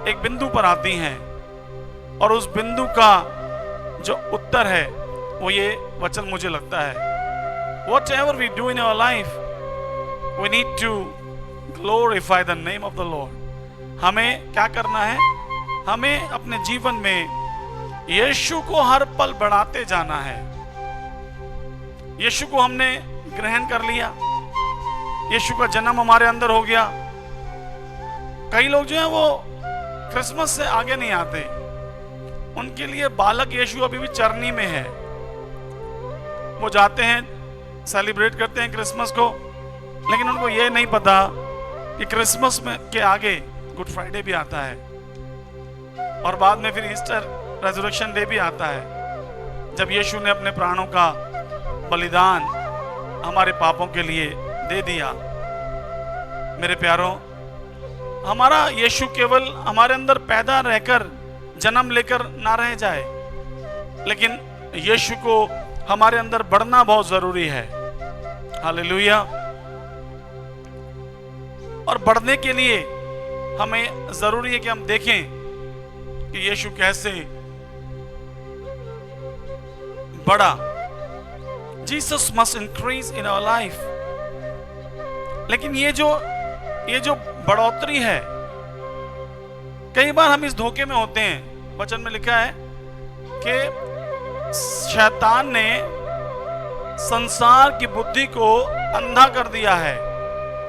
एक बिंदु पर आती हैं, और उस बिंदु का जो उत्तर है वो ये वचन मुझे लगता है। Whatever we do in our life, we need to glorify the name of the Lord। हमें क्या करना है? हमें अपने जीवन में यीशु को हर पल बढ़ाते जाना है। यीशु को हमने ग्रहण कर लिया, यीशु का जन्म हमारे अंदर हो गया। कई लोग जो हैं वो क्रिसमस से आगे नहीं आते, उनके लिए बालक यीशु अभी भी चरनी में है। वो जाते हैं, सेलिब्रेट करते हैं क्रिसमस को, लेकिन उनको ये नहीं पता कि क्रिसमस में के आगे गुड फ्राइडे भी आता है, और बाद में फिर ईस्टर रेजरेक्शन डे भी आता है, जब यीशु ने अपने प्राणों का बलिदान हमारे पापों के लिए दे दिया। मेरे प्यारों, हमारा यीशु केवल हमारे अंदर पैदा रहकर, जन्म लेकर ना रह जाए, लेकिन यीशु को हमारे अंदर बढ़ना बहुत जरूरी है। हालेलुया। और बढ़ने के लिए हमें जरूरी है कि हम देखें कि यीशु कैसे बढ़ा। Jesus must increase in our life. लेकिन ये जो बढ़ोतरी है, कई बार हम इस धोखे में होते हैं। वचन में लिखा है कि शैतान ने संसार की बुद्धि को अंधा कर दिया है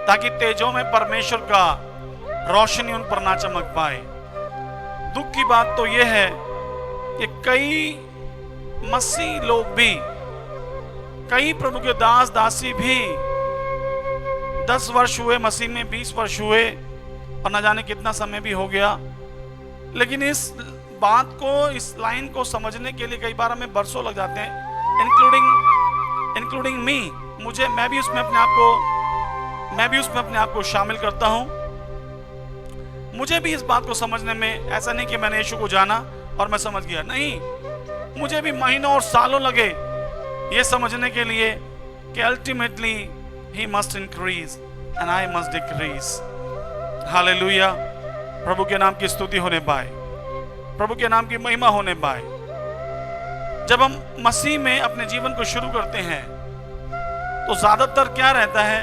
ताकि तेजों में परमेश्वर का रोशनी उन पर ना चमक पाए। दुख की बात तो यह है कि कई मसीह लोग भी, कई प्रभु के दास दासी भी 10 वर्ष हुए मसीह में, 20 वर्ष हुए और न जाने कितना समय भी हो गया, लेकिन इस बात को, इस लाइन को समझने के लिए कई बार हमें बरसों लग जाते हैं, इंक्लूडिंग मी। मैं भी उसमें अपने आप को शामिल करता हूं। मुझे भी इस बात को समझने में, ऐसा नहीं कि मैंने यीशु को जाना और मैं समझ गया, नहीं, मुझे भी महीनों और सालों लगे ये समझने के लिए कि ultimately he must increase and I must decrease. Hallelujah. प्रभु के नाम की स्तुति होने पाए, प्रभु के नाम की महिमा होने पाए। जब हम मसीह में अपने जीवन को शुरू करते हैं तो ज्यादातर क्या रहता है,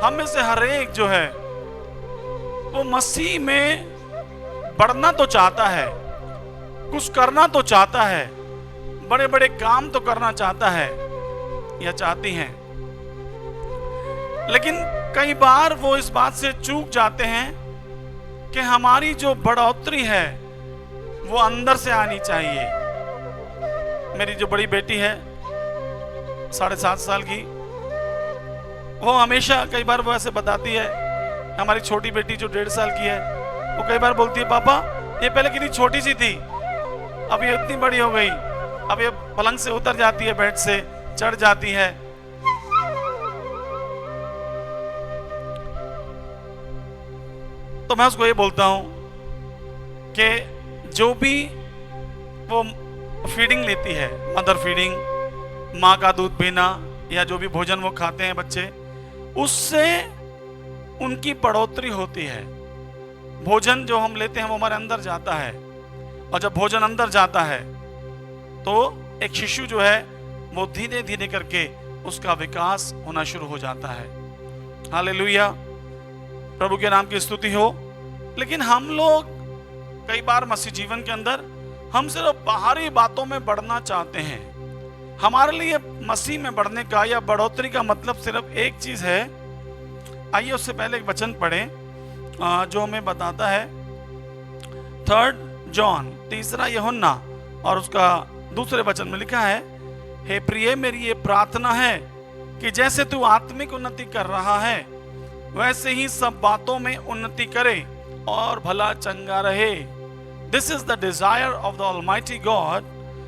हम में से हर एक जो है वो मसीह में बढ़ना तो चाहता है, कुछ करना तो चाहता है, बड़े बड़े काम तो करना चाहता है या चाहती हैं, लेकिन कई बार वो इस बात से चूक जाते हैं कि हमारी जो बढ़ोतरी है वो अंदर से आनी चाहिए। मेरी जो बड़ी बेटी है 7.5 साल की, वो हमेशा, कई बार वो ऐसे बताती है, हमारी छोटी बेटी जो 1.5 साल की है, वो कई बार बोलती है, पापा ये पहले कितनी छोटी सी थी, अब ये इतनी बड़ी हो गई, अब ये पलंग से उतर जाती है, बेड से चढ़ जाती है। तो मैं उसको ये बोलता हूं कि जो भी वो फीडिंग लेती है, मदर फीडिंग, माँ का दूध पीना या जो भी भोजन वो खाते हैं बच्चे, उससे उनकी बढ़ोतरी होती है। भोजन जो हम लेते हैं वो हमारे अंदर जाता है, और जब भोजन अंदर जाता है तो एक शिशु जो है वो धीरे धीरे करके उसका विकास होना शुरू हो जाता है। हालेलुया। प्रभु के नाम की स्तुति हो। लेकिन हम लोग कई बार मसीह जीवन के अंदर हम सिर्फ बाहरी बातों में बढ़ना चाहते हैं। हमारे लिए मसीह में बढ़ने का या बढ़ोतरी का मतलब सिर्फ एक चीज है। आइए उससे पहले एक वचन पढ़ें जो हमें बताता है 3 जॉन 3 यूहन्ना और उसका दूसरे वचन में लिखा है, हे प्रिय, मेरी ये प्रार्थना है कि जैसे तू आत्मिक उन्नति कर रहा है वैसे ही सब बातों में उन्नति करे और भला चंगा रहे। This is the desire of the almighty God,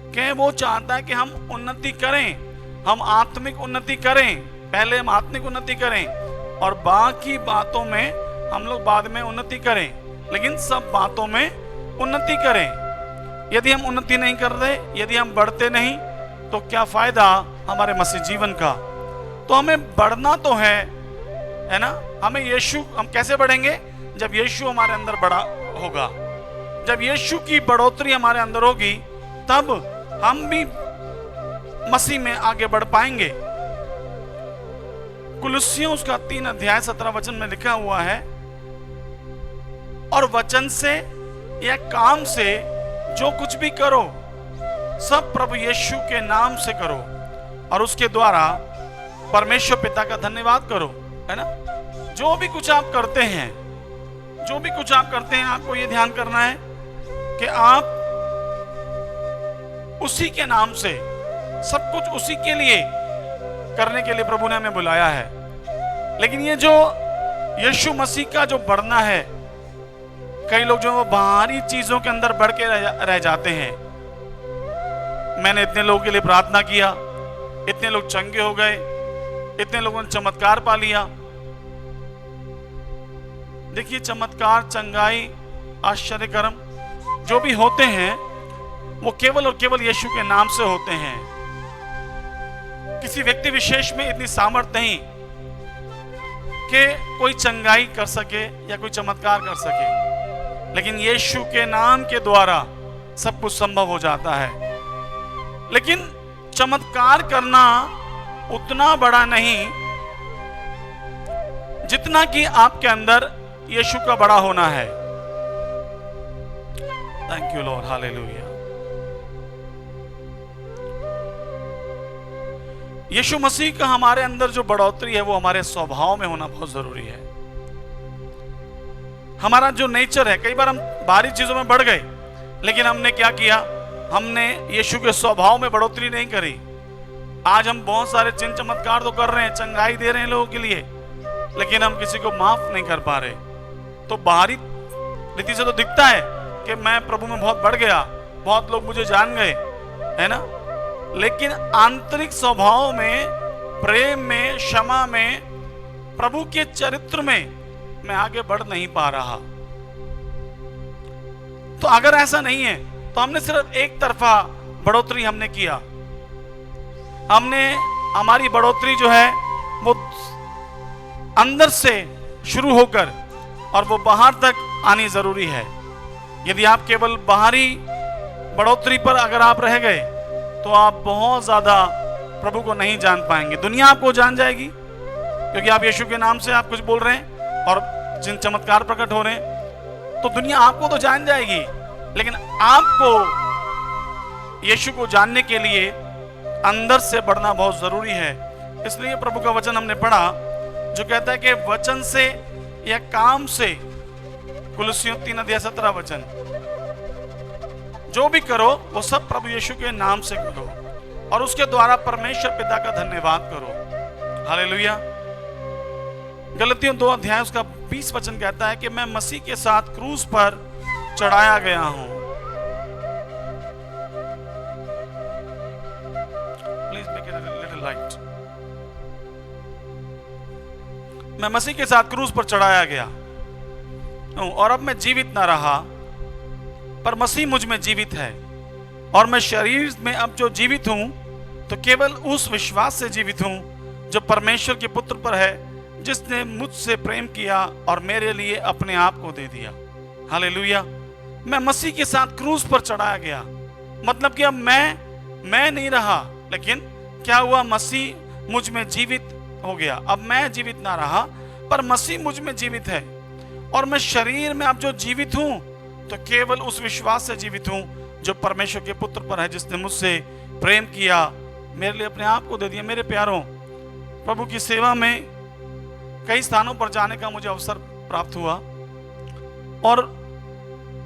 कि वो चाहता है कि हम उन्नति करें, हम आत्मिक उन्नति करें। पहले हम आत्मिक उन्नति करें और बाकी बातों में हम लोग बाद में उन्नति करें, लेकिन सब बातों में उन्नति करें। यदि हम उन्नति नहीं कर रहे, यदि हम बढ़ते नहीं, तो क्या फायदा हमारे मसीह जीवन का। तो हमें बढ़ना तो है ना। हमें यीशु, हम कैसे बढ़ेंगे? जब यीशु हमारे अंदर बड़ा होगा, जब यीशु की बढ़ोतरी हमारे अंदर होगी, तब हम भी मसीह में आगे बढ़ पाएंगे। कुलुस्सियों उसका 3:17 में लिखा हुआ है, और वचन से या काम से जो कुछ भी करो सब प्रभु यीशु के नाम से करो और उसके द्वारा परमेश्वर पिता का धन्यवाद करो, है ना। जो भी कुछ आप करते हैं, जो भी कुछ आप करते हैं, आपको ये ध्यान करना है कि आप उसी के नाम से, सब कुछ उसी के लिए करने के लिए प्रभु ने हमें बुलाया है। लेकिन ये जो यीशु मसीह का जो बढ़ना है, कई लोग जो वो बाहरी चीजों के अंदर बढ़ के रह जाते हैं। मैंने इतने लोगों के लिए प्रार्थना किया, इतने लोग चंगे हो गए, इतने लोगों ने चमत्कार पा लिया। देखिए, चमत्कार, चंगाई, आश्चर्य कर्म जो भी होते हैं वो केवल और केवल यीशु के नाम से होते हैं। किसी व्यक्ति विशेष में इतनी सामर्थ्य नहीं कि कोई चंगाई कर सके या कोई चमत्कार कर सके, लेकिन यीशु के नाम के द्वारा सब कुछ संभव हो जाता है। लेकिन चमत्कार करना उतना बड़ा नहीं जितना कि आपके अंदर यीशु का बड़ा होना है। Thank you lord, hallelujah. यीशु मसीह का हमारे अंदर जो बढ़ोतरी है वो हमारे स्वभाव में होना बहुत जरूरी है। हमारा जो नेचर है, कई बार हम बाहरी चीजों में बढ़ गए, लेकिन हमने क्या किया, हमने यीशु के स्वभाव में बढ़ोतरी नहीं करी। आज हम बहुत सारे चिन्ह चमत्कार तो कर रहे हैं, चंगाई दे रहे हैं लोगों के लिए, लेकिन हम किसी को माफ नहीं कर पा रहे। तो बाहरी रीति से तो दिखता है कि मैं प्रभु में बहुत बढ़ गया, बहुत लोग मुझे जान गए, है ना, लेकिन आंतरिक स्वभाव में, प्रेम में, क्षमा में, प्रभु के चरित्र में मैं आगे बढ़ नहीं पा रहा। तो अगर ऐसा नहीं है तो हमने सिर्फ एक तरफा बढ़ोतरी हमने किया। हमने हमारी बढ़ोतरी जो है वो अंदर से शुरू होकर और वो बाहर तक आनी जरूरी है। यदि आप केवल बाहरी बढ़ोतरी पर अगर आप रह गए तो आप बहुत ज्यादा प्रभु को नहीं जान पाएंगे। दुनिया आपको जान जाएगी क्योंकि आप यीशु के नाम से आप कुछ बोल रहे हैं और जिन चमत्कार प्रकट हो रहे हैं, तो दुनिया आपको तो जान जाएगी, लेकिन आपको यीशु को जानने के लिए अंदर से बढ़ना बहुत जरूरी है। इसलिए प्रभु का वचन हमने पढ़ा जो कहता है कि वचन से या काम से, कुलुस्सियों 3:17 जो भी करो वो सब प्रभु यीशु के नाम से करो और उसके द्वारा परमेश्वर पिता का धन्यवाद करो। हालेलुया। गलतियों 2 उसका 20 कहता है कि मैं मसीह के साथ क्रूस पर चढ़ाया गया हूं। Please make it a little light. मैं मसीह के साथ क्रूस पर चढ़ाया गया और अब मैं जीवित ना रहा पर मसीह मुझ में जीवित है, और मैं शरीर में अब जो जीवित हूं तो केवल उस विश्वास से जीवित हूं जो परमेश्वर के पुत्र पर है, जिसने मुझसे प्रेम किया और मेरे लिए अपने आप को दे दिया। हालेलुया। मैं मसीह के साथ क्रूस पर चढ़ाया गया, मतलब कि अब मैं नहीं रहा, लेकिन क्या हुआ, मसीह मुझ में जीवित हो गया। अब मैं जीवित ना रहा पर मसीह मुझ में जीवित है, और मैं शरीर में अब जो जीवित हूं तो केवल उस विश्वास से जीवित हूं जो परमेश्वर के पुत्र पर है, जिसने मुझसे प्रेम किया, मेरे लिए अपने आप को दे दिया। मेरे प्यारों, प्रभु की सेवा में कई स्थानों पर जाने का मुझे अवसर प्राप्त हुआ, और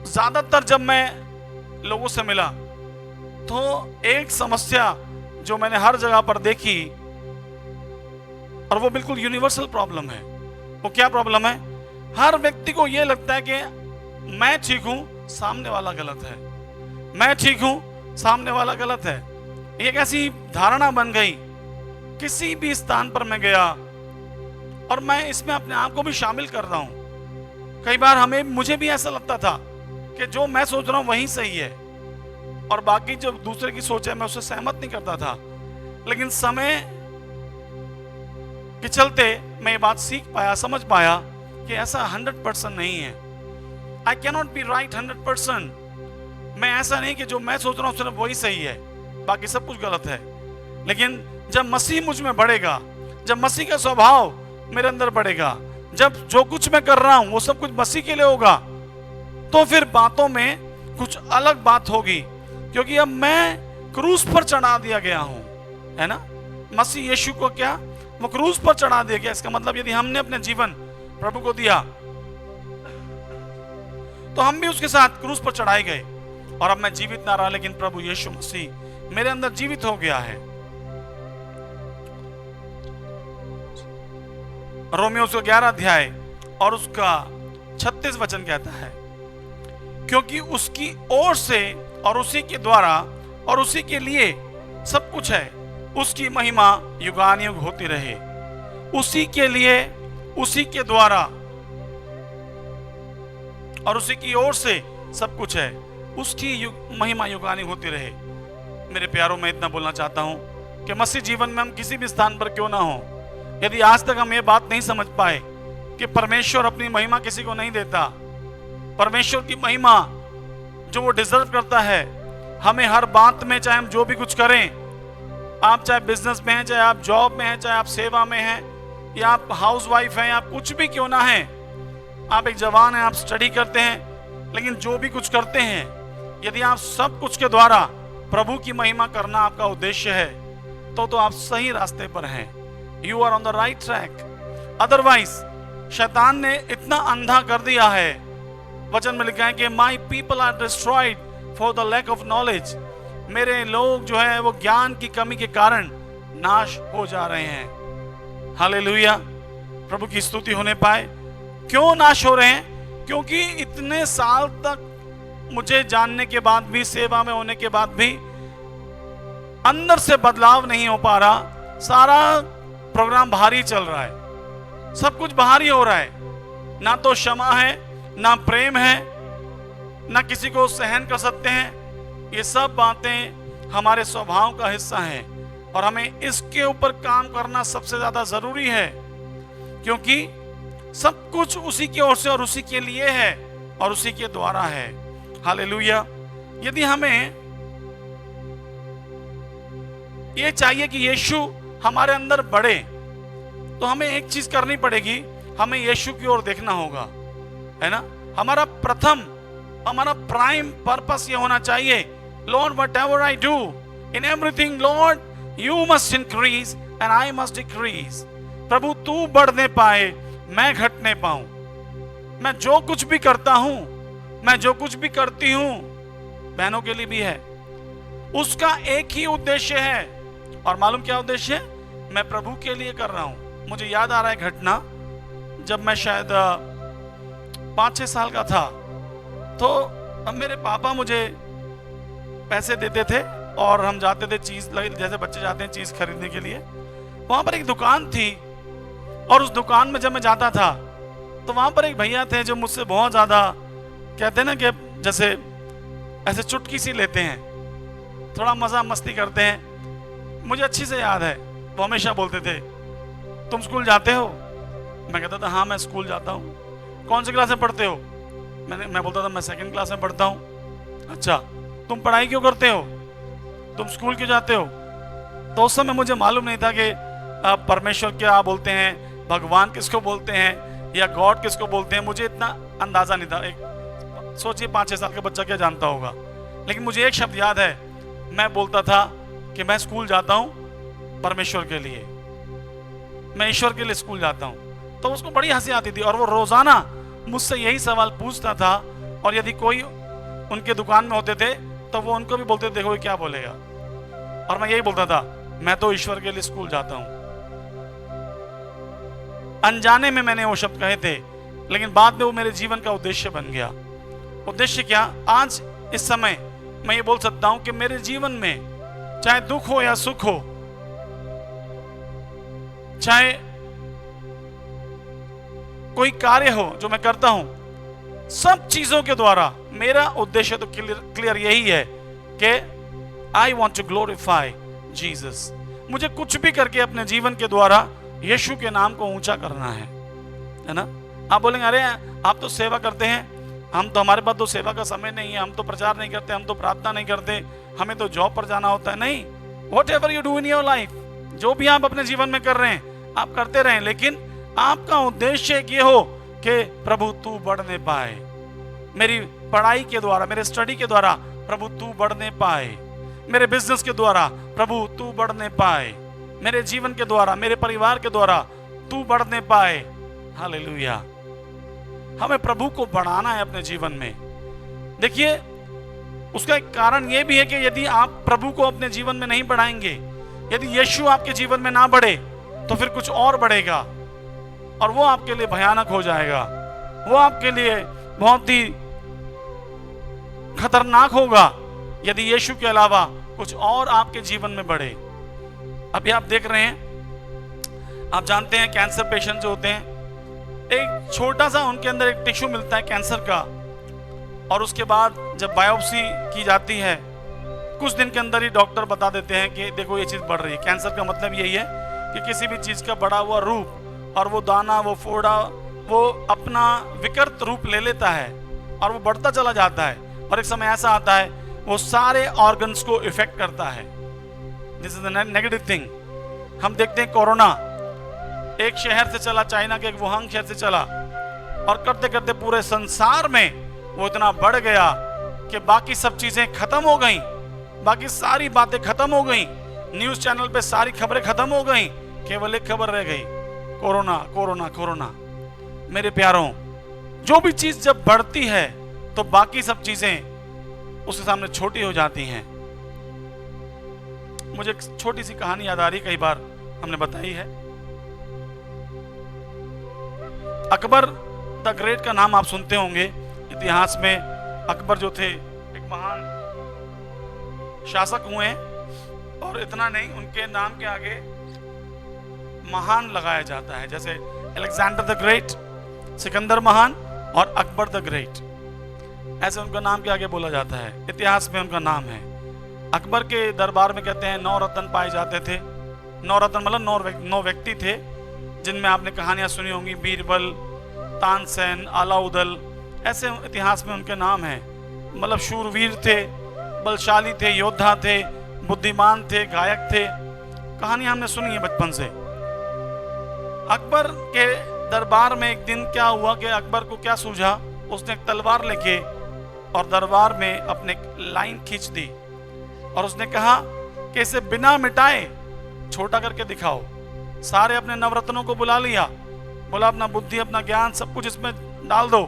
ज्यादातर जब मैं लोगों से मिला तो एक समस्या जो मैंने हर जगह पर देखी, और वो बिल्कुल यूनिवर्सल प्रॉब्लम है। वो क्या प्रॉब्लम है? हर व्यक्ति को यह लगता है कि मैं ठीक हूं, सामने वाला गलत है, मैं ठीक हूं, सामने वाला गलत है। एक ऐसी धारणा बन गई। किसी भी स्थान पर मैं गया, और मैं इसमें अपने आप को भी शामिल कर रहा हूं, कई बार मुझे भी ऐसा लगता था कि जो मैं सोच रहा हूं वही सही है, और बाकी जो दूसरे की सोच है मैं उससे सहमत नहीं करता था। लेकिन समय के चलते मैं ये बात सीख पाया, समझ पाया कि ऐसा 100% नहीं है। I cannot be right 100%। मैं ऐसा नहीं कि जो मैं सोच रहा हूं सिर्फ वही सही है, बाकी सब कुछ गलत है। लेकिन जब मसीह मुझ में बढ़ेगा, जब मसीह का स्वभाव मेरे अंदर बढ़ेगा, जब जो कुछ मैं कर रहा हूं वो सब कुछ मसीह के लिए होगा, तो फिर बातों में कुछ अलग बात होगी, क्योंकि अब मैं क्रूस पर चढ़ा दिया गया हूं, है ना। मसीह यीशु को क्या, वो क्रूस पर चढ़ा दिया गया। इसका मतलब यदि हमने अपने जीवन प्रभु को दिया तो हम भी उसके साथ क्रूस पर चढ़ाए गए, और अब मैं जीवित ना रहा, लेकिन प्रभु यीशु मसीह मेरे अंदर जीवित हो गया है। रोमियो उसका 11 और उसका 36 कहता है, क्योंकि उसकी ओर से और उसी के द्वारा और उसी के लिए सब कुछ है, उसकी महिमा युगानुयुग होती रहे। उसी के लिए, उसी के द्वारा और उसी की ओर से सब कुछ है, उसकी महिमा युगानुयुग होती रहे। मेरे प्यारों, मैं इतना बोलना चाहता हूं कि मसीह जीवन में हम किसी भी स्थान पर क्यों ना हो, यदि आज तक हम ये बात नहीं समझ पाए कि परमेश्वर अपनी महिमा किसी को नहीं देता, परमेश्वर की महिमा जो वो डिजर्व करता है, हमें हर बात में, चाहे हम जो भी कुछ करें, आप चाहे बिजनेस में हैं, चाहे आप जॉब में हैं, चाहे आप सेवा में हैं, या आप हाउस वाइफ हैं, आप कुछ भी क्यों ना हैं, आप एक जवान हैं, आप स्टडी करते हैं, लेकिन जो भी कुछ करते हैं, यदि आप सब कुछ के द्वारा प्रभु की महिमा करना आपका उद्देश्य है, तो आप सही रास्ते पर हैं। You are on the right track. Otherwise शैतान ने इतना अंधा कर दिया है, वचन में लिखा है कि my people are destroyed for the lack of knowledge. मेरे लोग जो है वो ज्ञान की कमी के कारण नाश हो जा रहे हैं। हालेलुया, प्रभु की स्तुति होने पाए। क्यों नाश हो रहे हैं? क्योंकि इतने साल तक मुझे जानने के बाद भी, सेवा में होने के बाद भी अंदर से बदलाव नहीं हो पा रहा। सारा प्रोग्राम बाहर ही चल रहा है, सब कुछ बाहर ही हो रहा है। ना तो क्षमा है, ना प्रेम है, ना किसी को सहन कर सकते हैं। ये सब बातें हमारे स्वभाव का हिस्सा हैं और हमें इसके ऊपर काम करना सबसे ज्यादा जरूरी है, क्योंकि सब कुछ उसी की ओर से और उसी के लिए है और उसी के द्वारा है। हालेलुया। यदि हमें ये चाहिए कि यीशु हमारे अंदर बढ़े, तो हमें एक चीज करनी पड़ेगी, हमें यीशु की ओर देखना होगा, है ना। हमारा प्राइम पर्पस ये होना चाहिए, lord whatever I do in everything lord you must increase and I must decrease. प्रभु तू बढ़ने पाए, मैं घटने पाऊं। मैं जो कुछ भी करता हूं, मैं जो कुछ भी करती हूं, बहनों के लिए भी है, उसका एक ही उद्देश्य है। और मालूम क्या उद्देश्य है? मैं प्रभु के लिए कर रहा हूं। मुझे याद आ रहा है घटना, जब मैं शायद 5-6 साल का था, तो अब मेरे पापा मुझे पैसे देते थे और हम जाते थे चीज, जैसे बच्चे जाते हैं चीज खरीदने के लिए। वहां पर एक दुकान थी और उस दुकान में जब मैं जाता था, तो वहां पर एक भैया थे जो मुझसे बहुत ज्यादा, कहते हैं ना कि जैसे ऐसे चुटकी सी लेते हैं, थोड़ा मजा मस्ती करते हैं। मुझे अच्छी से याद है, वो हमेशा बोलते थे, तुम स्कूल जाते हो? मैं कहता था हाँ मैं स्कूल जाता हूँ। कौन सी क्लास में पढ़ते हो? मैं बोलता था मैं 2nd क्लास में पढ़ता हूँ। अच्छा, तुम पढ़ाई क्यों करते हो? तुम स्कूल क्यों जाते हो? तो उस समय मुझे मालूम नहीं था कि परमेश्वर क्या बोलते हैं, भगवान किसको बोलते हैं, या गॉड किसको बोलते हैं। मुझे इतना अंदाजा नहीं था। एक सोचिए 5-6 साल का बच्चा क्या जानता होगा। लेकिन मुझे एक शब्द याद है, मैं बोलता था कि मैं स्कूल जाता हूँ परमेश्वर के लिए, मैं ईश्वर के लिए स्कूल जाता हूँ। तो उसको बड़ी हंसी आती थी और वो रोजाना मुझसे यही सवाल पूछता था। और यदि कोई उनके दुकान में होते थे तो वो उनको भी बोलते थे, देखो ये क्या बोलेगा। और मैं यही बोलता था, मैं तो ईश्वर के लिए स्कूल जाता हूँ। अनजाने में मैंने वो शब्द कहे थे, लेकिन बाद में वो मेरे जीवन का उद्देश्य बन गया। उद्देश्य क्या? आज इस समय मैं ये बोल सकता हूं कि मेरे जीवन में चाहे दुख हो या सुख हो, चाहे कोई कार्य हो जो मैं करता हूं, सब चीजों के द्वारा मेरा उद्देश्य तो क्लियर यही है कि I want to glorify Jesus. मुझे कुछ भी करके अपने जीवन के द्वारा यीशु के नाम को ऊंचा करना है ना। आप बोलेंगे अरे आप तो सेवा करते हैं, हम तो, हमारे पास तो सेवा का समय नहीं है, हम तो प्रचार नहीं करते, हम तो प्रार्थना नहीं करते, हमें तो जॉब पर जाना होता है। नहीं, what ever you do in your life, जो भी आप अपने जीवन में कर रहे हैं आप करते रहें, लेकिन आपका उद्देश्य एक ये हो कि प्रभु तू बढ़ने पाए। मेरी पढ़ाई के द्वारा, मेरे स्टडी के द्वारा प्रभु तू बढ़ने पाए, मेरे बिजनेस के द्वारा प्रभु तू बढ़ने पाए, मेरे जीवन के द्वारा, मेरे परिवार के द्वारा तू बढ़ने पाए। हालेलुया। हमें प्रभु को बढ़ाना है अपने जीवन में। देखिए, उसका एक कारण यह भी है कि यदि आप प्रभु को अपने जीवन में नहीं बढ़ाएंगे, यदि यीशु आपके जीवन में ना बढ़े, तो फिर कुछ और बढ़ेगा और वो आपके लिए भयानक हो जाएगा, वो आपके लिए बहुत ही खतरनाक होगा यदि यीशु के अलावा कुछ और आपके जीवन में बढ़े। अभी आप देख रहे हैं, आप जानते हैं कैंसर पेशेंट जो होते हैं, एक छोटा सा उनके अंदर एक टिश्यू मिलता है कैंसर का, और उसके बाद जब बायोप्सी की जाती है, कुछ दिन के अंदर ही डॉक्टर बता देते हैं कि देखो ये चीज बढ़ रही है। कैंसर का मतलब यही है कि किसी भी चीज का बढ़ा हुआ रूप, और वो दाना, वो फोड़ा, वो अपना विकृत रूप ले लेता है और वो बढ़ता चला जाता है, और एक समय ऐसा आता है वो सारे ऑर्गन्स को इफेक्ट करता है। This is the negative thing. हम देखते हैं कोरोना एक शहर से चला, चाइना के एक वुहान शहर से चला, और करते करते पूरे संसार में वो इतना बढ़ गया कि बाकी सब चीजें खत्म हो गई, बाकी सारी बातें खत्म हो गई, न्यूज चैनल पे सारी खबरें खत्म हो गई, केवल एक खबर रह गई, कोरोना कोरोना कोरोना। मेरे प्यारों, जो भी चीज जब बढ़ती है तो बाकी सब चीजें उसके सामने छोटी हो जाती हैं। मुझे एक छोटी सी कहानी याद आ रही, कई बार हमने बताई है। अकबर द ग्रेट का नाम आप सुनते होंगे इतिहास में। अकबर जो थे एक महान शासक हुए, और इतना नहीं, उनके नाम के आगे महान लगाया जाता है, जैसे अलेक्जेंडर द ग्रेट, सिकंदर महान और अकबर द ग्रेट, ऐसे उनका नाम के आगे बोला जाता है, इतिहास में उनका नाम है। अकबर के दरबार में कहते हैं 9 रत्न पाए जाते थे। 9 रत्न मतलब 9 व्यक्ति थे जिनमें आपने कहानियां सुनी होंगी, बीरबल, तानसेन, अलाउदल, ऐसे इतिहास में उनके नाम हैं। मतलब शूरवीर थे, बलशाली थे, योद्धा थे, बुद्धिमान थे, गायक थे। कहानियां हमने सुनी है बचपन से। अकबर के दरबार में एक दिन क्या हुआ कि अकबर को क्या सूझा, उसने एक तलवार लेके और दरबार में अपने लाइन खींच दी, और उसने कहा कि इसे बिना मिटाए छोटा करके दिखाओ। सारे अपने नवरत्नों को बुला लिया, बोला अपना बुद्धि, अपना ज्ञान, सब कुछ इसमें डाल दो,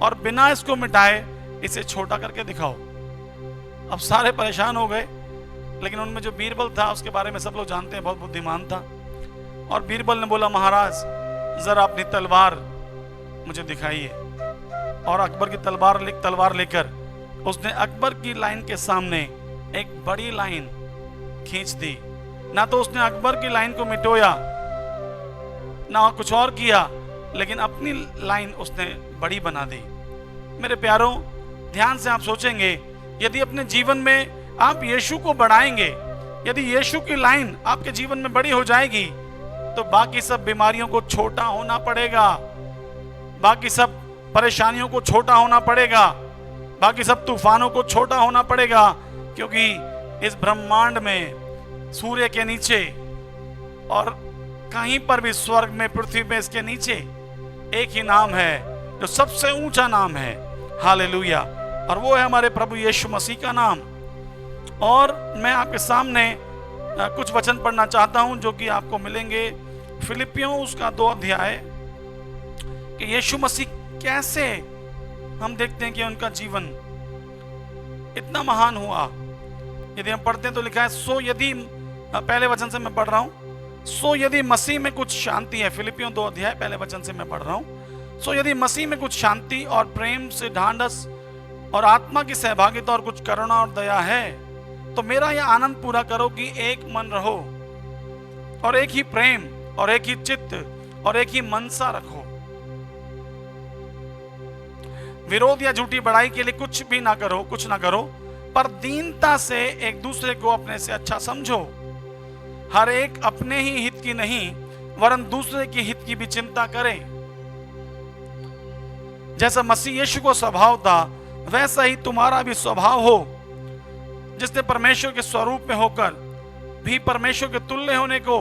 और बिना इसको मिटाए इसे छोटा करके दिखाओ। अब सारे परेशान हो गए, लेकिन उनमें जो बीरबल था उसके बारे में सब लोग जानते हैं, बहुत बुद्धिमान था। और बीरबल ने बोला, महाराज जरा अपनी तलवार मुझे दिखाइए। और अकबर की तलवार लेकर उसने अकबर की लाइन के सामने एक बड़ी लाइन खींच दी। ना तो उसने अकबर की लाइन को मिटोया, ना कुछ और किया, लेकिन अपनी लाइन उसने बड़ी बना दी। मेरे प्यारों, ध्यान से आप सोचेंगे, यदि अपने जीवन में आप यीशु को बढ़ाएंगे, यदि यीशु की लाइन आपके जीवन में बड़ी हो जाएगी, तो बाकी सब बीमारियों को छोटा होना पड़ेगा, बाकी सब परेशानियों को छोटा होना पड़ेगा, बाकी सब तूफानों को छोटा होना पड़ेगा। क्योंकि इस ब्रह्मांड में, सूर्य के नीचे और कहीं पर भी, स्वर्ग में, पृथ्वी में, इसके नीचे एक ही नाम है जो सबसे ऊंचा नाम है, हालेलुया, और वो है हमारे प्रभु यीशु मसीह का नाम। और मैं आपके सामने कुछ वचन पढ़ना चाहता हूं जो कि आपको मिलेंगे फिलिपियों उसका 2 अध्याय, कि यीशु मसीह कैसे, हम देखते हैं कि उनका जीवन इतना महान हुआ। यदि हम पढ़ते हैं तो लिखा है, सो यदि, पहले वचन से मैं पढ़ रहा हूं, सो यदि मसीह में कुछ शांति है। फिलिपियों 2 अध्याय पहले वचन से मैं पढ़ रहा हूं। सो यदि मसीह में कुछ शांति और प्रेम से ढांढस और आत्मा की सहभागिता और कुछ करुणा और दया है, तो मेरा यह आनंद पूरा करो कि एक मन रहो और एक ही प्रेम और एक ही चित्त और एक ही मनसा रखो। विरोध या झूठी बड़ाई के लिए कुछ ना करो, पर दीनता से एक दूसरे को अपने से अच्छा समझो। हर एक अपने ही हित की नहीं, वरन दूसरे के हित की भी चिंता करे। जैसा मसीह यीशु को स्वभाव था, वैसा ही तुम्हारा भी स्वभाव हो, जिसने परमेश्वर के स्वरूप में होकर भी परमेश्वर के तुल्य होने को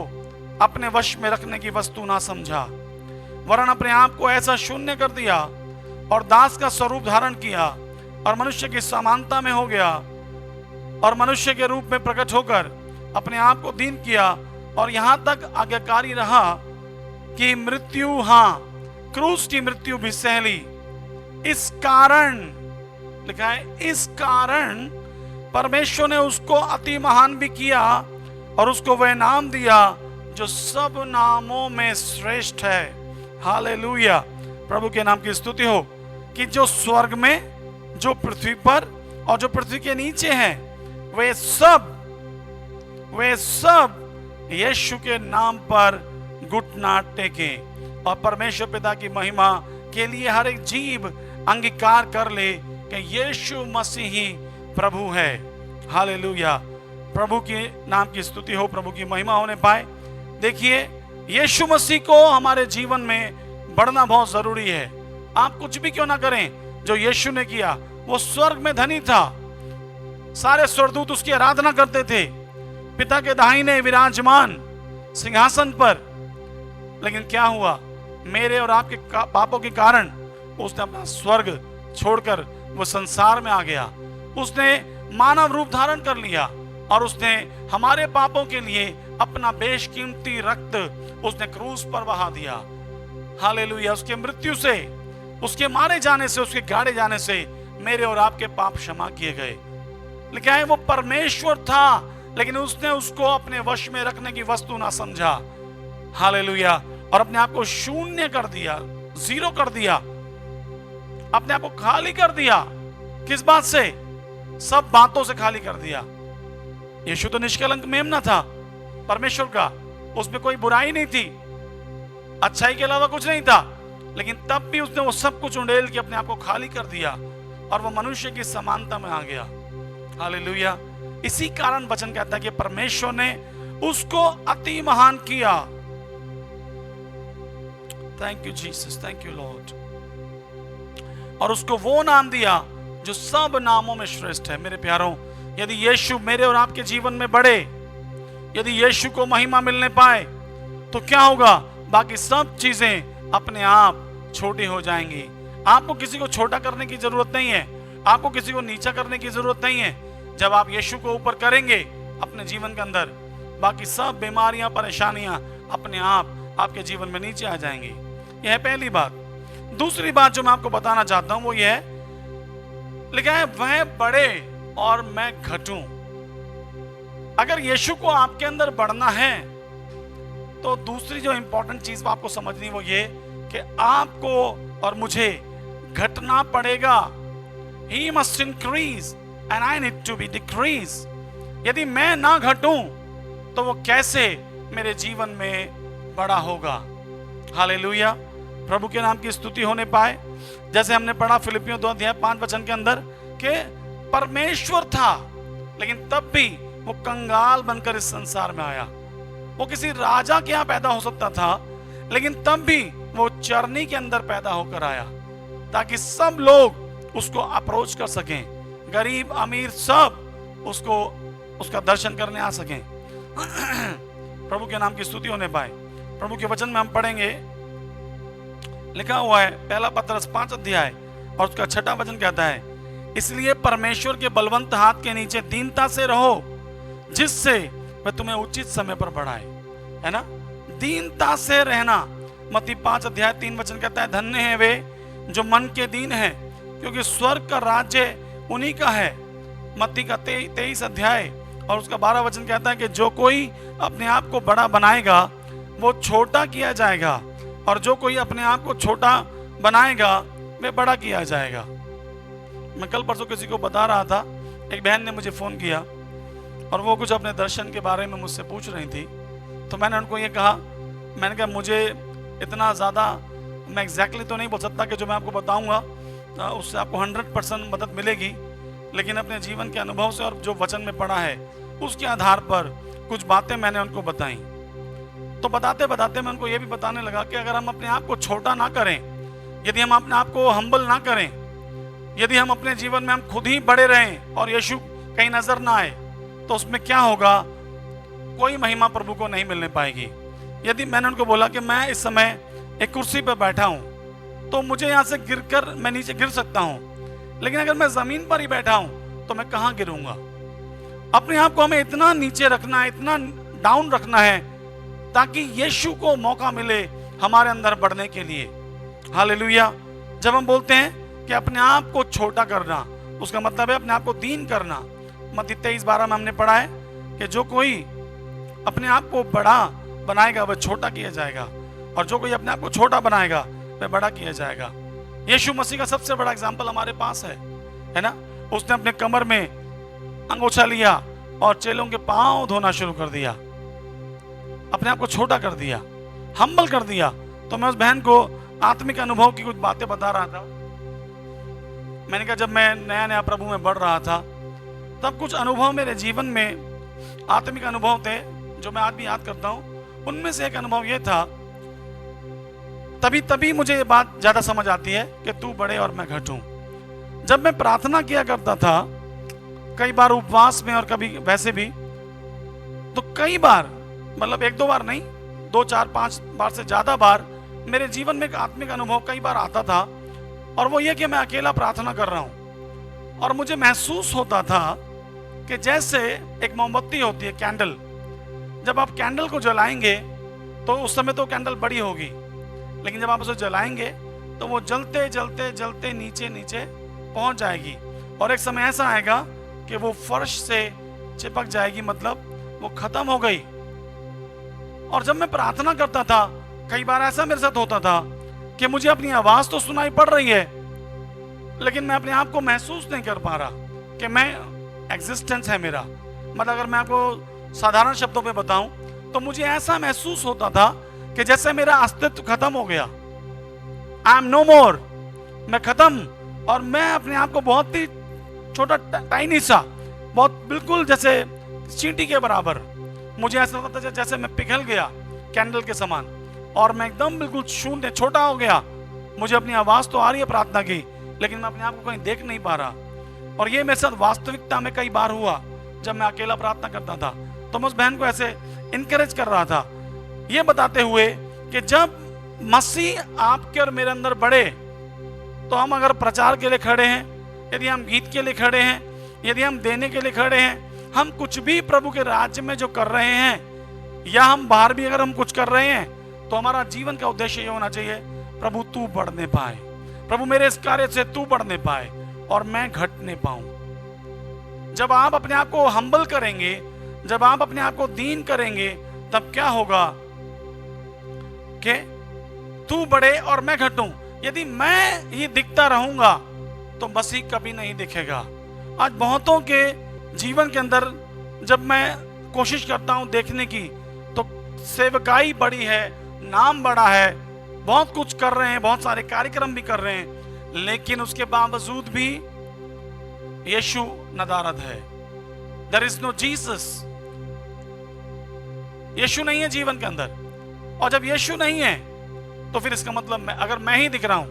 अपने वश में रखने की वस्तु ना समझा, वरन अपने आप को ऐसा शून्य कर दिया और दास का स्वरूप धारण किया, और मनुष्य की समानता में हो गया, और मनुष्य के रूप में प्रकट होकर अपने आप को दीन किया, और यहां तक आज्ञाकारी रहा कि मृत्यु, हां, क्रूस की मृत्यु भी सह ली। इस कारण, लिखा है, इस कारण परमेश्वर ने उसको अति महान भी किया और उसको वह नाम दिया जो सब नामों में श्रेष्ठ है। हालेलुया, प्रभु के नाम की स्तुति हो। कि जो स्वर्ग में, जो पृथ्वी पर और जो पृथ्वी के नीचे हैं, वे सब यीशु के नाम पर घुटना टेकें, और परमेश्वर पिता की महिमा के लिए हर एक जीव अंगीकार कर ले कि यीशु मसीह ही प्रभु है। हालेलुया, प्रभु के नाम की स्तुति हो, प्रभु की महिमा होने पाए। देखिए, यीशु मसीह को हमारे जीवन में बढ़ना बहुत जरूरी है। आप कुछ भी क्यों ना करें, जो यीशु ने किया, वो स्वर्ग में धनी था, सारे स्वर्गदूत उसकी आराधना करते थे, पिता के दाहिने विराजमान सिंहासन पर। लेकिन क्या हुआ, मेरे और आपके पापों के कारण उसने अपना स्वर्ग छोड़कर वो संसार में आ गया। उसने मानव रूप धारण कर लिया और उसने हमारे पापों के लिए अपना बेशकीमती रक्त उसने क्रूस पर बहा दिया। हालेलुया। उसके मृत्यु से, उसके मारे जाने से, उसके गाड़े जाने से मेरे और आपके पाप क्षमा किए गए। लिखा है वो परमेश्वर था, लेकिन उसने उसको अपने वश में रखने की वस्तु ना समझा। हालेलुया। और अपने आप को शून्य कर दिया, जीरो कर दिया, अपने आप को खाली कर दिया। किस बात से? सब बातों से खाली कर दिया। यीशु तो निष्कलंक मेमना था परमेश्वर का, उसमें कोई बुराई नहीं थी, अच्छाई के अलावा कुछ नहीं था। लेकिन तब भी उसने वो सब कुछ उंडेल के अपने आप को खाली कर दिया और वो मनुष्य की समानता में आ गया। हालेलुया। इसी कारण वचन कहता है कि परमेश्वर ने उसको अति महान किया। Thank you Jesus, thank you Lord. और उसको वो नाम दिया जो सब नामों में श्रेष्ठ है। मेरे प्यारों, यदि यीशु मेरे और आपके जीवन में बढ़े, यदि यीशु को महिमा मिलने पाए, तो क्या होगा? बाकी सब चीजें अपने आप छोटी हो जाएंगी। आपको किसी को छोटा करने की जरूरत नहीं है, आपको किसी को नीचा करने की जरूरत नहीं है। जब आप यीशु को ऊपर करेंगे अपने जीवन के अंदर, बाकी सब बीमारियां, परेशानियां अपने आप आपके जीवन में नीचे आ जाएंगी। यह है पहली बात। दूसरी बात जो मैं आपको बताना चाहता हूं वो ये है, लिखा है वह बढ़े और मैं घटूं। अगर यीशु को आपके अंदर बढ़ना है तो दूसरी जो इंपॉर्टेंट चीज आपको समझनी वो ये कि आपको और मुझे घटना पड़ेगा। He must increase and I need to be decrease। यदि मैं ना घटूं तो वो कैसे मेरे जीवन में बड़ा होगा। हालेलुया। प्रभु के नाम की स्तुति होने पाए। जैसे हमने पढ़ा फिलिपियों 2:5 के अंदर कि परमेश्वर था, लेकिन तब भी वो कंगाल बनकर इस संसार में आया। वो किसी राजा के यहाँ पैदा हो सकता था, लेकिन तब भी वो चरनी के अंदर पैदा होकर आया ताकि सब लोग उसको अप्रोच कर सकें, गरीब अमीर सब उसको उसका दर्शन करने आ सकें। प्रभु के नाम की स्तुति होने पाए। प्रभु के वचन में हम पढ़ेंगे, लिखा हुआ है पहला पतरस 5 और उसका 6 वचन कहता है, इसलिए परमेश्वर के बलवंत हाथ के नीचे दीनता से रहो, जिससे वह तुम्हें उचित समय पर बढ़ाए। है ना, दीनता से रहना। मत्ती 5:3 कहता है, धन्य है वे जो मन के दीन हैं, क्योंकि स्वर्ग का राज्य उन्हीं का है। मत्ती का 23 और उसका 12 कहता है कि जो कोई अपने आप को बड़ा बनाएगा वो छोटा किया जाएगा, और जो कोई अपने आप को छोटा बनाएगा वह बड़ा किया जाएगा। मैं कल परसों किसी को बता रहा था, एक बहन ने मुझे फोन किया और वो कुछ अपने दर्शन के बारे में मुझसे पूछ रही थी। तो मैंने उनको ये कहा, मैंने कहा मुझे इतना ज़्यादा मैं एग्जैक्टली तो नहीं बोल सकता कि जो मैं आपको बताऊंगा उससे आपको 100% मदद मिलेगी, लेकिन अपने जीवन के अनुभव से और जो वचन में पढ़ा है उसके आधार पर कुछ बातें मैंने उनको बताई। तो बताते बताते मैं उनको ये भी बताने लगा कि अगर हम अपने आप को छोटा ना करें, यदि हम अपने आप को हम्बल ना करें, यदि हम अपने जीवन में हम खुद ही बड़े रहें और यीशु कहीं नजर ना आए, तो उसमें क्या होगा? कोई महिमा प्रभु को नहीं मिलने पाएगी। यदि मैंने उनको बोला कि मैं इस समय एक कुर्सी पर बैठा हूं तो मुझे यहां से गिरकर मैं नीचे गिर सकता हूं, लेकिन अगर मैं जमीन पर ही बैठा हूं तो मैं कहां गिरूंगा? अपने आप को हमें इतना नीचे रखना है, इतना डाउन रखना है, ताकि यीशु को मौका मिले हमारे अंदर बढ़ने के लिए। हालेलुया। जब हम बोलते हैं कि अपने आप को छोटा करना, उसका मतलब है अपने आप को दीन करना। मत्ती 23:12 में हमने पढ़ा है कि जो कोई अपने आप को बड़ा बनाएगा वह छोटा किया जाएगा, और जो कोई अपने आप को छोटा बनाएगा वह बड़ा किया जाएगा। यीशु मसीह का सबसे बड़ा एग्जाम्पल हमारे पास है ना। उसने अपने कमर में अंगोछा लिया और चेलों के पांव धोना शुरू कर दिया, अपने आप को छोटा कर दिया, हम्बल कर दिया। तो मैं उस बहन को आत्मिक अनुभव की कुछ बातें बता रहा था। मैंने कहा जब मैं नया नया प्रभु में बढ़ रहा था तब कुछ अनुभव मेरे जीवन में आत्मिक अनुभव थे जो मैं आज भी याद करता हूं। उनमें से एक अनुभव यह था, तभी मुझे ये बात ज्यादा समझ आती है कि तू बढ़े और मैं घटूं। जब मैं प्रार्थना किया करता था, कई बार उपवास में और कभी वैसे भी, तो कई बार, मतलब एक दो बार नहीं, 2 4 5 बार से ज्यादा बार मेरे जीवन में एक आत्मिक अनुभव कई बार आता था, और वो ये कि मैं अकेला प्रार्थना कर रहा हूं और मुझे महसूस होता था कि जैसे एक मोमबत्ती होती है, कैंडल, जब आप कैंडल को जलाएंगे तो उस समय तो कैंडल बड़ी होगी, लेकिन जब आप उसे जलाएंगे तो वो जलते जलते जलते नीचे नीचे पहुंच जाएगी, और एक समय ऐसा आएगा कि वो फर्श से चिपक जाएगी, मतलब वो खत्म हो गई। और जब मैं प्रार्थना करता था, कई बार ऐसा मेरे साथ होता था कि मुझे अपनी आवाज तो सुनाई पड़ रही है, लेकिन मैं अपने आप को महसूस नहीं कर पा रहा कि मैं एग्जिस्टेंस है मेरा। मतलब अगर मैं आपको साधारण शब्दों में बताऊं तो मुझे ऐसा महसूस होता था कि जैसे मेरा अस्तित्व खत्म हो गया, आई एम नो मोर, मैं खत्म, और मैं अपने आप को बहुत ही छोटा, टाइनी सा, बहुत बिल्कुल जैसे चींटी के बराबर, मुझे ऐसा लगता था जैसे मैं पिघल गया कैंडल के समान, और मैं एकदम बिल्कुल शून्य, छोटा हो गया। मुझे अपनी आवाज तो आ रही है प्रार्थना की, लेकिन मैं अपने आप को कहीं देख नहीं पा रहा। और ये मेरे साथ वास्तविकता में कई बार हुआ जब मैं अकेला प्रार्थना करता था। तो मैं उस बहन को ऐसे इनकरेज कर रहा था, ये बताते हुए कि जब मसीह आपके और मेरे अंदर बढ़े तो हम अगर प्रचार के लिए खड़े हैं, यदि हम गीत के लिए खड़े हैं, यदि हम देने के लिए खड़े हैं, हम कुछ भी प्रभु के राज्य में जो कर रहे हैं, या हम बाहर भी अगर हम कुछ कर रहे हैं, तो हमारा जीवन का उद्देश्य ये होना चाहिए, प्रभु तू बढ़ने पाए, प्रभु मेरे इस कार्य से तू बढ़ने पाए और मैं घटने पाऊं। जब आप अपने आप को हम्बल करेंगे, जब आप अपने आप को दीन करेंगे, तब क्या होगा कि तू बढ़े और मैं घटूं। यदि मैं ही दिखता रहूंगा तो मसीह कभी नहीं दिखेगा। आज बहुतों के जीवन के अंदर जब मैं कोशिश करता हूं देखने की, तो सेवकाई बड़ी है, नाम बड़ा है, बहुत कुछ कर रहे हैं, बहुत सारे कार्यक्रम भी कर रहे हैं, लेकिन उसके बावजूद भी यीशु नदारद है। देयर इज नो जीसस, यीशु नहीं है जीवन के अंदर। और जब यीशु नहीं है तो फिर इसका मतलब अगर मैं ही दिख रहा हूं,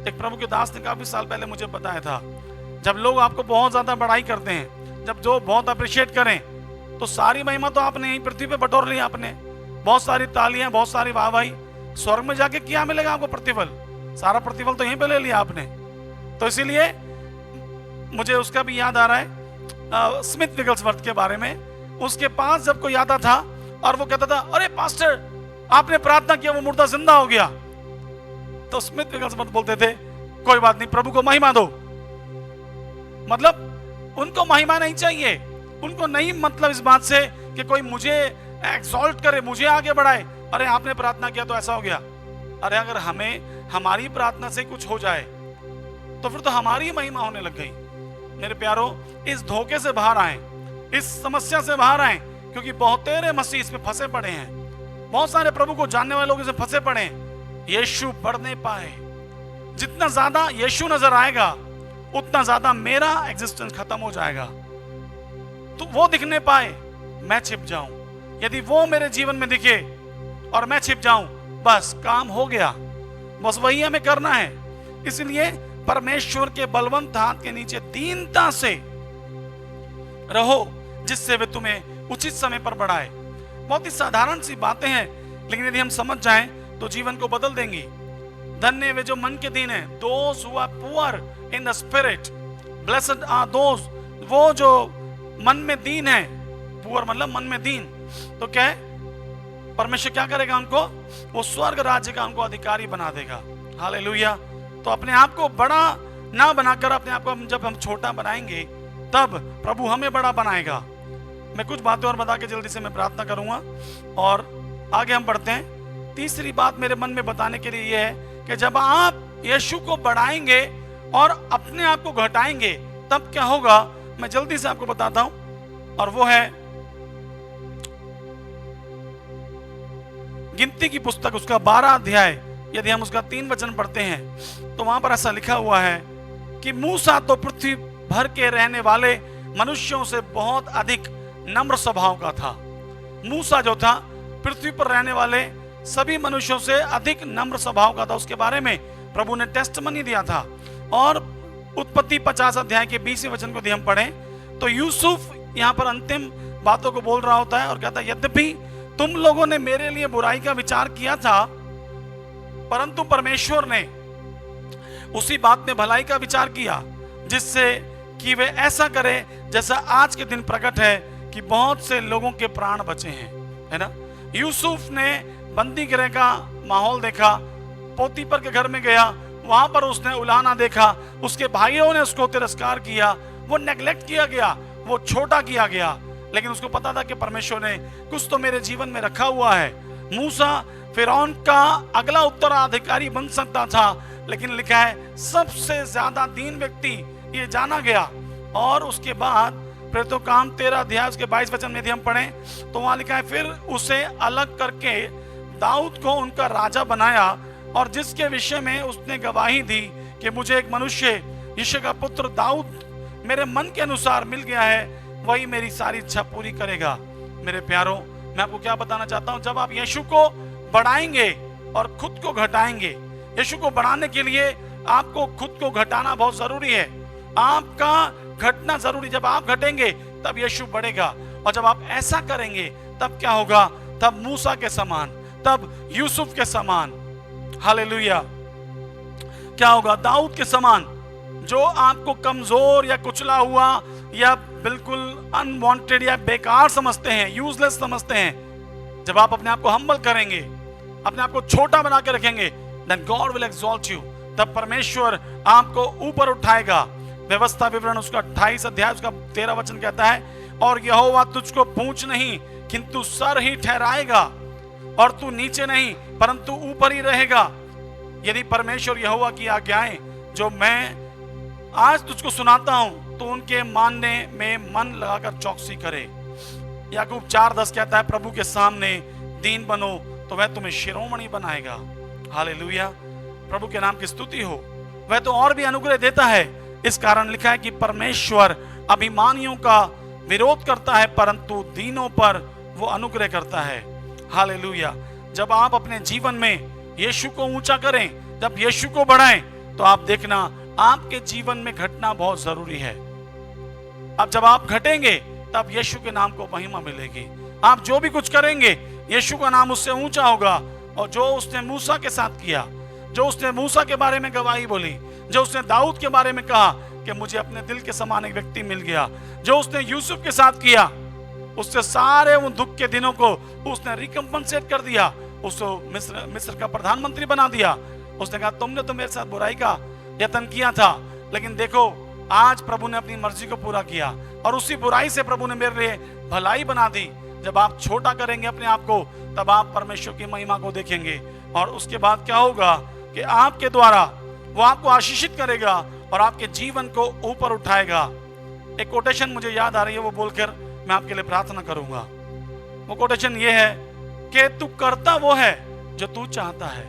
एक प्रभु के दास ने काफी साल पहले मुझे बताया था, जब लोग आपको बहुत ज्यादा बड़ाई करते हैं, जब जो बहुत अप्रिशिएट करें, तो सारी महिमा तो आपने यही पृथ्वी पे बटोर ली, आपने बहुत सारी तालियां, बहुत सारी वाहवाही, स्वर्ग में जाके क्या मिलेगा आपको प्रतिफल? सारा प्रतिफल तो यहीं पे ले लिया आपने। तो इसीलिए मुझे उसका भी याद आ रहा है स्मिथ विगल्सवर्थ के बारे में। उसके पास जब कोई आता था और वो कहता था, अरे पास्टर आपने प्रार्थना किया, वो मुर्दा जिंदा हो गया, तो स्मिथ विगल्सवर्थ बोलते थे, कोई बात नहीं, प्रभु को महिमा दो। मतलब उनको महिमा नहीं चाहिए, उनको नहीं मतलब इस बात से कि कोई मुझे एक्सॉल्ट करे, मुझे आगे बढ़ाए। अरे आपने प्रार्थना किया तो ऐसा हो गया। अरे अगर हमें हमारी प्रार्थना से कुछ हो जाए तो फिर तो हमारी महिमा होने लग गई। मेरे प्यारो, इस धोखे से बाहर आए, इस समस्या से बाहर आए, क्योंकि बहुतेरे मसीह इसमें फंसे पड़े हैं, बहुत सारे प्रभु को जानने वाले लोग इसमें फंसे पड़े हैं। यीशु बढ़ने पाए, जितना ज्यादा यीशु नजर आएगा उतना ज्यादा मेरा एग्जिस्टेंस खत्म हो जाएगा। तो वो दिखने पाए, मैं छिप जाऊं। यदि वो मेरे जीवन में दिखे और मैं छिप जाऊं, बस काम हो गया। बस वही हमें करना है। इसलिए परमेश्वर के बलवंत हाथ के नीचे दीनता से रहो, जिससे वे तुम्हें उचित समय पर बढ़ाए। बहुत ही साधारण सी बातें हैं, लेकिन यदि हम समझ जाएं तो जीवन को बदल देंगी। धन्य वे जो मन के दीन है, those who are poor in the spirit, blessed are those, वो जो मन में दीन है, पुअर मतलब मन में दीन, तो क्या है, परमेश्वर क्या करेगा उनको? वो स्वर्ग राज्य का उनको अधिकारी बना देगा। हालेलुया। तो अपने आप को बड़ा ना बनाकर अपने आप को जब हम छोटा बनाएंगे, तब प्रभु हमें बड़ा बनाएगा। मैं कुछ बातें और बता के जल्दी से मैं प्रार्थना करूंगा और आगे हम बढ़ते हैं। तीसरी बात मेरे मन में बताने के लिए यह है कि जब आप यीशु को बढ़ाएंगे और अपने आप को घटाएंगे, तब क्या होगा, मैं जल्दी से आपको बताता हूं, और वो है गिनती की पुस्तक, उसका 12 अध्याय। यदि हम उसका 3 वचन पढ़ते हैं तो वहां पर ऐसा लिखा हुआ है कि मूसा तो पृथ्वी भर के रहने वाले मनुष्यों से बहुत अधिक नम्र स्वभाव का था। मूसा जो था पृथ्वी पर रहने वाले सभी मनुष्यों से अधिक नम्र स्वभाव का था। उसके बारे में प्रभु ने टेस्टमनी दिया था। और उत्पत्ति 50 अध्याय के 20वें वचन को यदि हम पढ़ें तो यूसुफ यहाँ पर अंतिम बातों को बोल रहा होता है और कहता है, यद्यपि तुम लोगों ने मेरे लिए बुराई का विचार किया था, परंतु परमेश्वर ने उसी बात में भलाई का विचार किया, जिससे कि वे ऐसा करे जैसा आज के दिन प्रकट है कि बहुत से लोगों के प्राण बचे हैं, है ना। यूसुफ ने बंदी गृह का माहौल देखा, पोतीपर के घर में गया, वहां पर उसने उलाहना देखा, उसके भाइयों ने उसको तिरस्कार किया, वो नेग्लेक्ट किया गया, वो छोटा किया गया, लेकिन उसको पता था कि परमेश्वर ने कुछ तो मेरे जीवन में रखा हुआ है। मूसा फिरौन का अगला उत्तराधिकारी बन सकता था, लेकिन लिखा है सबसे ज्यादा दीन व्यक्ति ये जाना गया। और उसके बाद प्रेरितों काम 13 अध्याय उसके 22 वचन में यदि हम पढ़ें तो वहां लिखा है, फिर उसे अलग करके दाऊद को उनका राजा बनाया, और जिसके विषय में उसने गवाही दी कि मुझे एक मनुष्य यिशै का पुत्र दाऊद मेरे मन के अनुसार मिल गया है, वही मेरी सारी इच्छा पूरी करेगा। मेरे प्यारों, मैं आपको क्या बताना चाहता हूं, जब आप यीशु को बढ़ाएंगे और खुद को घटाएंगे, यीशु को बढ़ाने के लिए आपको खुद को घटाना बहुत जरूरी है, आपका घटना जरूरी। जब आप घटेंगे तब यीशु बढ़ेगा, और जब आप ऐसा करेंगे तब क्या होगा, तब मूसा के समान, तब यूसुफ के समान, हालेलुया, क्या होगा, दाऊद के समान। जो आपको कमजोर या कुचला हुआ या बिल्कुल अनवांटेड या बेकार समझते हैं, यूजलेस समझते हैं, जब आप अपने आप को हम्बल करेंगे, अपने आप को छोटा बना के रखेंगे, then God will exalt you, तब परमेश्वर आपको ऊपर उठाएगा। व्यवस्था विवरण उसका 28 अध्याय उसका 13 वचन कहता है, और यहोवा तुझको पूंछ नहीं किंतु सर ही ठहराएगा, और तू नीचे नहीं परंतु ऊपर ही रहेगा। यदि परमेश्वर यहोवा की आज्ञाएं जो मैं आज तुझको सुनाता हूं तो उनके मानने में मन लगाकर चौकसी करे। याकूब 4:10 कहता है, प्रभु के सामने दीन बनो तो वह तुम्हें शिरोमणि बनाएगा। हालेलुया, प्रभु के नाम की स्तुति हो। वह तो और भी अनुग्रह देता है, इस कारण लिखा है कि परमेश्वर अभिमानियों का विरोध करता है परंतु दीनों पर वो अनुग्रह करता है। हालेलुया, जब आप अपने जीवन में यीशु को ऊंचा करें, जब यीशु को बढ़ाएं, तो आप देखना आपके जीवन में घटना बहुत जरूरी है। अब जब आप घटेंगे तब यीशु के नाम को महिमा मिलेगी। आप जो भी कुछ करेंगे यीशु का नाम उससे ऊंचा होगा। और जो उसने मूसा के साथ किया, जो उसने मूसा के बारे में गवाही बोली, जो उसने दाऊद के बारे में कहा कि मुझे अपने दिल के समान एक व्यक्ति मिल गया, जो उसने यूसुफ के साथ किया, उससे सारे उन दुख के दिनों को उसने रिकम्पनसेट कर दिया, उसको मिस्र का प्रधानमंत्री बना दिया। उसने कहा तुमने तो मेरे साथ बुराई का यत्न किया था, लेकिन देखो आज प्रभु ने अपनी मर्जी को पूरा किया, और उसी बुराई से प्रभु ने मेरे लिए भलाई बना दी। जब आप छोटा करेंगे अपने आप को, तब आप परमेश्वर की महिमा को देखेंगे, और उसके बाद क्या होगा कि आपके द्वारा वो आपको आशीषित करेगा और आपके जीवन को ऊपर उठाएगा। एक कोटेशन मुझे याद आ रही है, वो बोलकर मैं आपके लिए प्रार्थना करूंगा। वो कोटेशन ये है कि तू करता वो है जो तू चाहता है,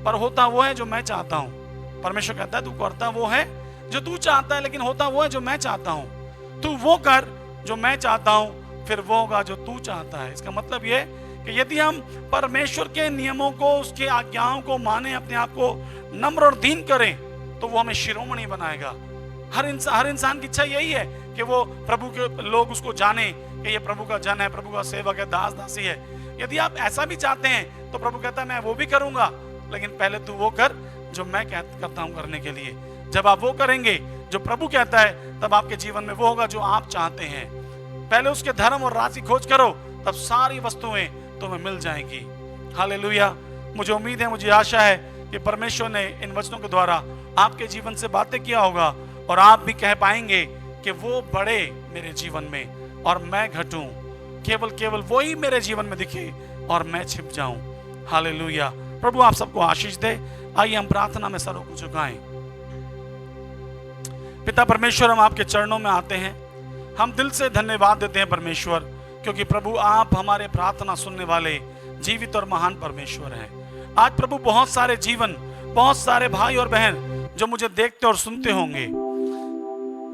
पर होता वो है जो मैं चाहता हूं। परमेश्वर कहता है तू करता वो है जो तू चाहता है, लेकिन होता वो है जो मैं चाहता हूं। तू वो कर जो मैं चाहता हूं, फिर वो होगा जो तू चाहता है। इसका मतलब ये कि यदि हम परमेश्वर के नियमों को, उसके आज्ञाओं को माने, अपने आप को नम्र और दीन करें, तो वो हमें शिरोमणि बनाएगा। हर इंसान की इच्छा यही है कि वो प्रभु के लोग उसको जाने कि ये प्रभु का जन है, प्रभु का सेवक है, दास दासी है। यदि आप ऐसा भी चाहते हैं तो प्रभु कहता है मैं वो भी करूंगा, लेकिन पहले तू वो कर जो मैं करता हूं करने के लिए। जब आप वो करेंगे जो प्रभु कहता है, तब आपके जीवन में वो होगा जो आप चाहते हैं। पहले उसके धर्म और राज की खोज करो, तब सारी वस्तुएं तुम्हें मिल जाएंगी। हालेलुया, मुझे उम्मीद है, मुझे आशा है कि परमेश्वर ने इन वचनों के द्वारा आपके जीवन से बातें किया होगा, और आप भी कह पाएंगे कि वो बढ़े मेरे जीवन में और मैं घटूं, केवल वही मेरे जीवन में दिखे और मैं छिप जाऊं। हालेलुया, प्रभु आप सबको आशीष दे। आइए हम प्रार्थना में सरों को झुकाएं। पिता परमेश्वर, हम आपके चरणों में आते हैं, हम दिल से धन्यवाद देते हैं परमेश्वर, क्योंकि प्रभु आप हमारे प्रार्थना सुनने वाले जीवित और महान परमेश्वर हैं। आज प्रभु बहुत सारे जीवन, बहुत सारे भाई और बहन जो मुझे देखते और सुनते होंगे,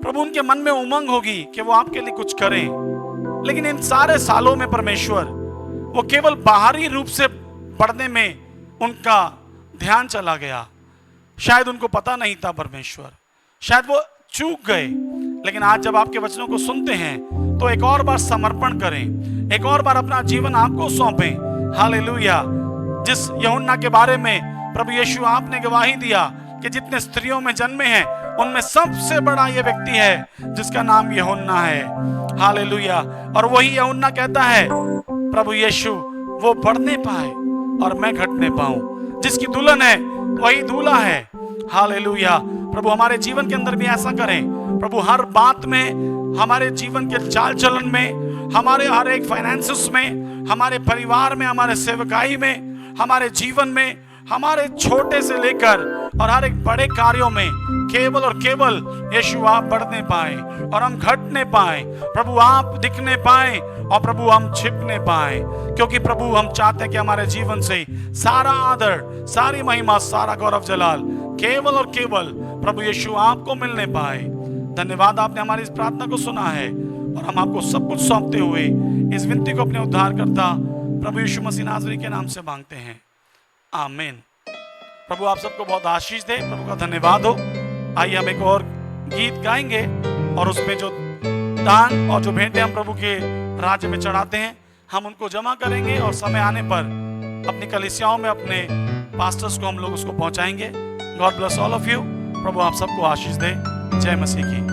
प्रभु उनके मन में उमंग होगी कि वो आपके लिए कुछ करें, लेकिन इन सारे सालों में परमेश्वर वो केवल बाहरी रूप से बढ़ने में उनका ध्यान चला गया। शायद उनको पता नहीं था परमेश्वर, शायद वो चूक गए, लेकिन आज जब आपके वचनों को सुनते हैं तो एक और बार समर्पण करें, एक और बार अपना जीवन आपको सौंपें। हालेलुया। जिस यूहन्ना के बारे में प्रभु यीशु आपने गवाही दिया कि जितने स्त्रियों में जन्मे हैं उनमें सबसे बड़ा ये व्यक्ति है जिसका नाम यूहन्ना है। हालेलुया। और वही यूहन्ना कहता है प्रभु यीशु वो बढ़ने पाए और मैं घटने पाऊं। जिसकी दुल्हन है वही दूल्हा है। हालेलुया। प्रभु हमारे जीवन के अंदर भी ऐसा करें। प्रभु हर बात में, हमारे जीवन के चाल चलन में, हमारे हर एक फाइनेंसेस में, हमारे परिवार में, हमारे सेवकाई में, हमारे जीवन में, हमारे छोटे से लेकर और हर एक बड़े कार्यों में केवल और केवल यीशु आप बढ़ने पाए और हम घटने पाए। प्रभु आप दिखने पाए और प्रभु हम छिपने पाए, क्योंकि प्रभु हम चाहते हैं कि हमारे जीवन से सारा आदर, सारी महिमा, सारा गौरव जलाल केवल और केवल प्रभु यीशु आपको मिलने पाए। धन्यवाद, आपने हमारी इस प्रार्थना को सुना है और हम आपको सब कुछ सौंपते हुए इस विनती को अपने उद्धारकर्ता प्रभु यीशु मसीह नाज़री के नाम से मांगते हैं, आमीन। प्रभु आप सबको बहुत आशीष दे। प्रभु का धन्यवाद हो। आइए हम एक और गीत गाएंगे और उसमें जो दान और जो भेंटें हम प्रभु के राज्य में चढ़ाते हैं हम उनको जमा करेंगे और समय आने पर अपनी कलीसियाओं में अपने पास्टर्स को हम लोग उसको पहुंचाएंगे। God bless all of you. प्रभु आप सबको आशीष दे। जय मसीह की।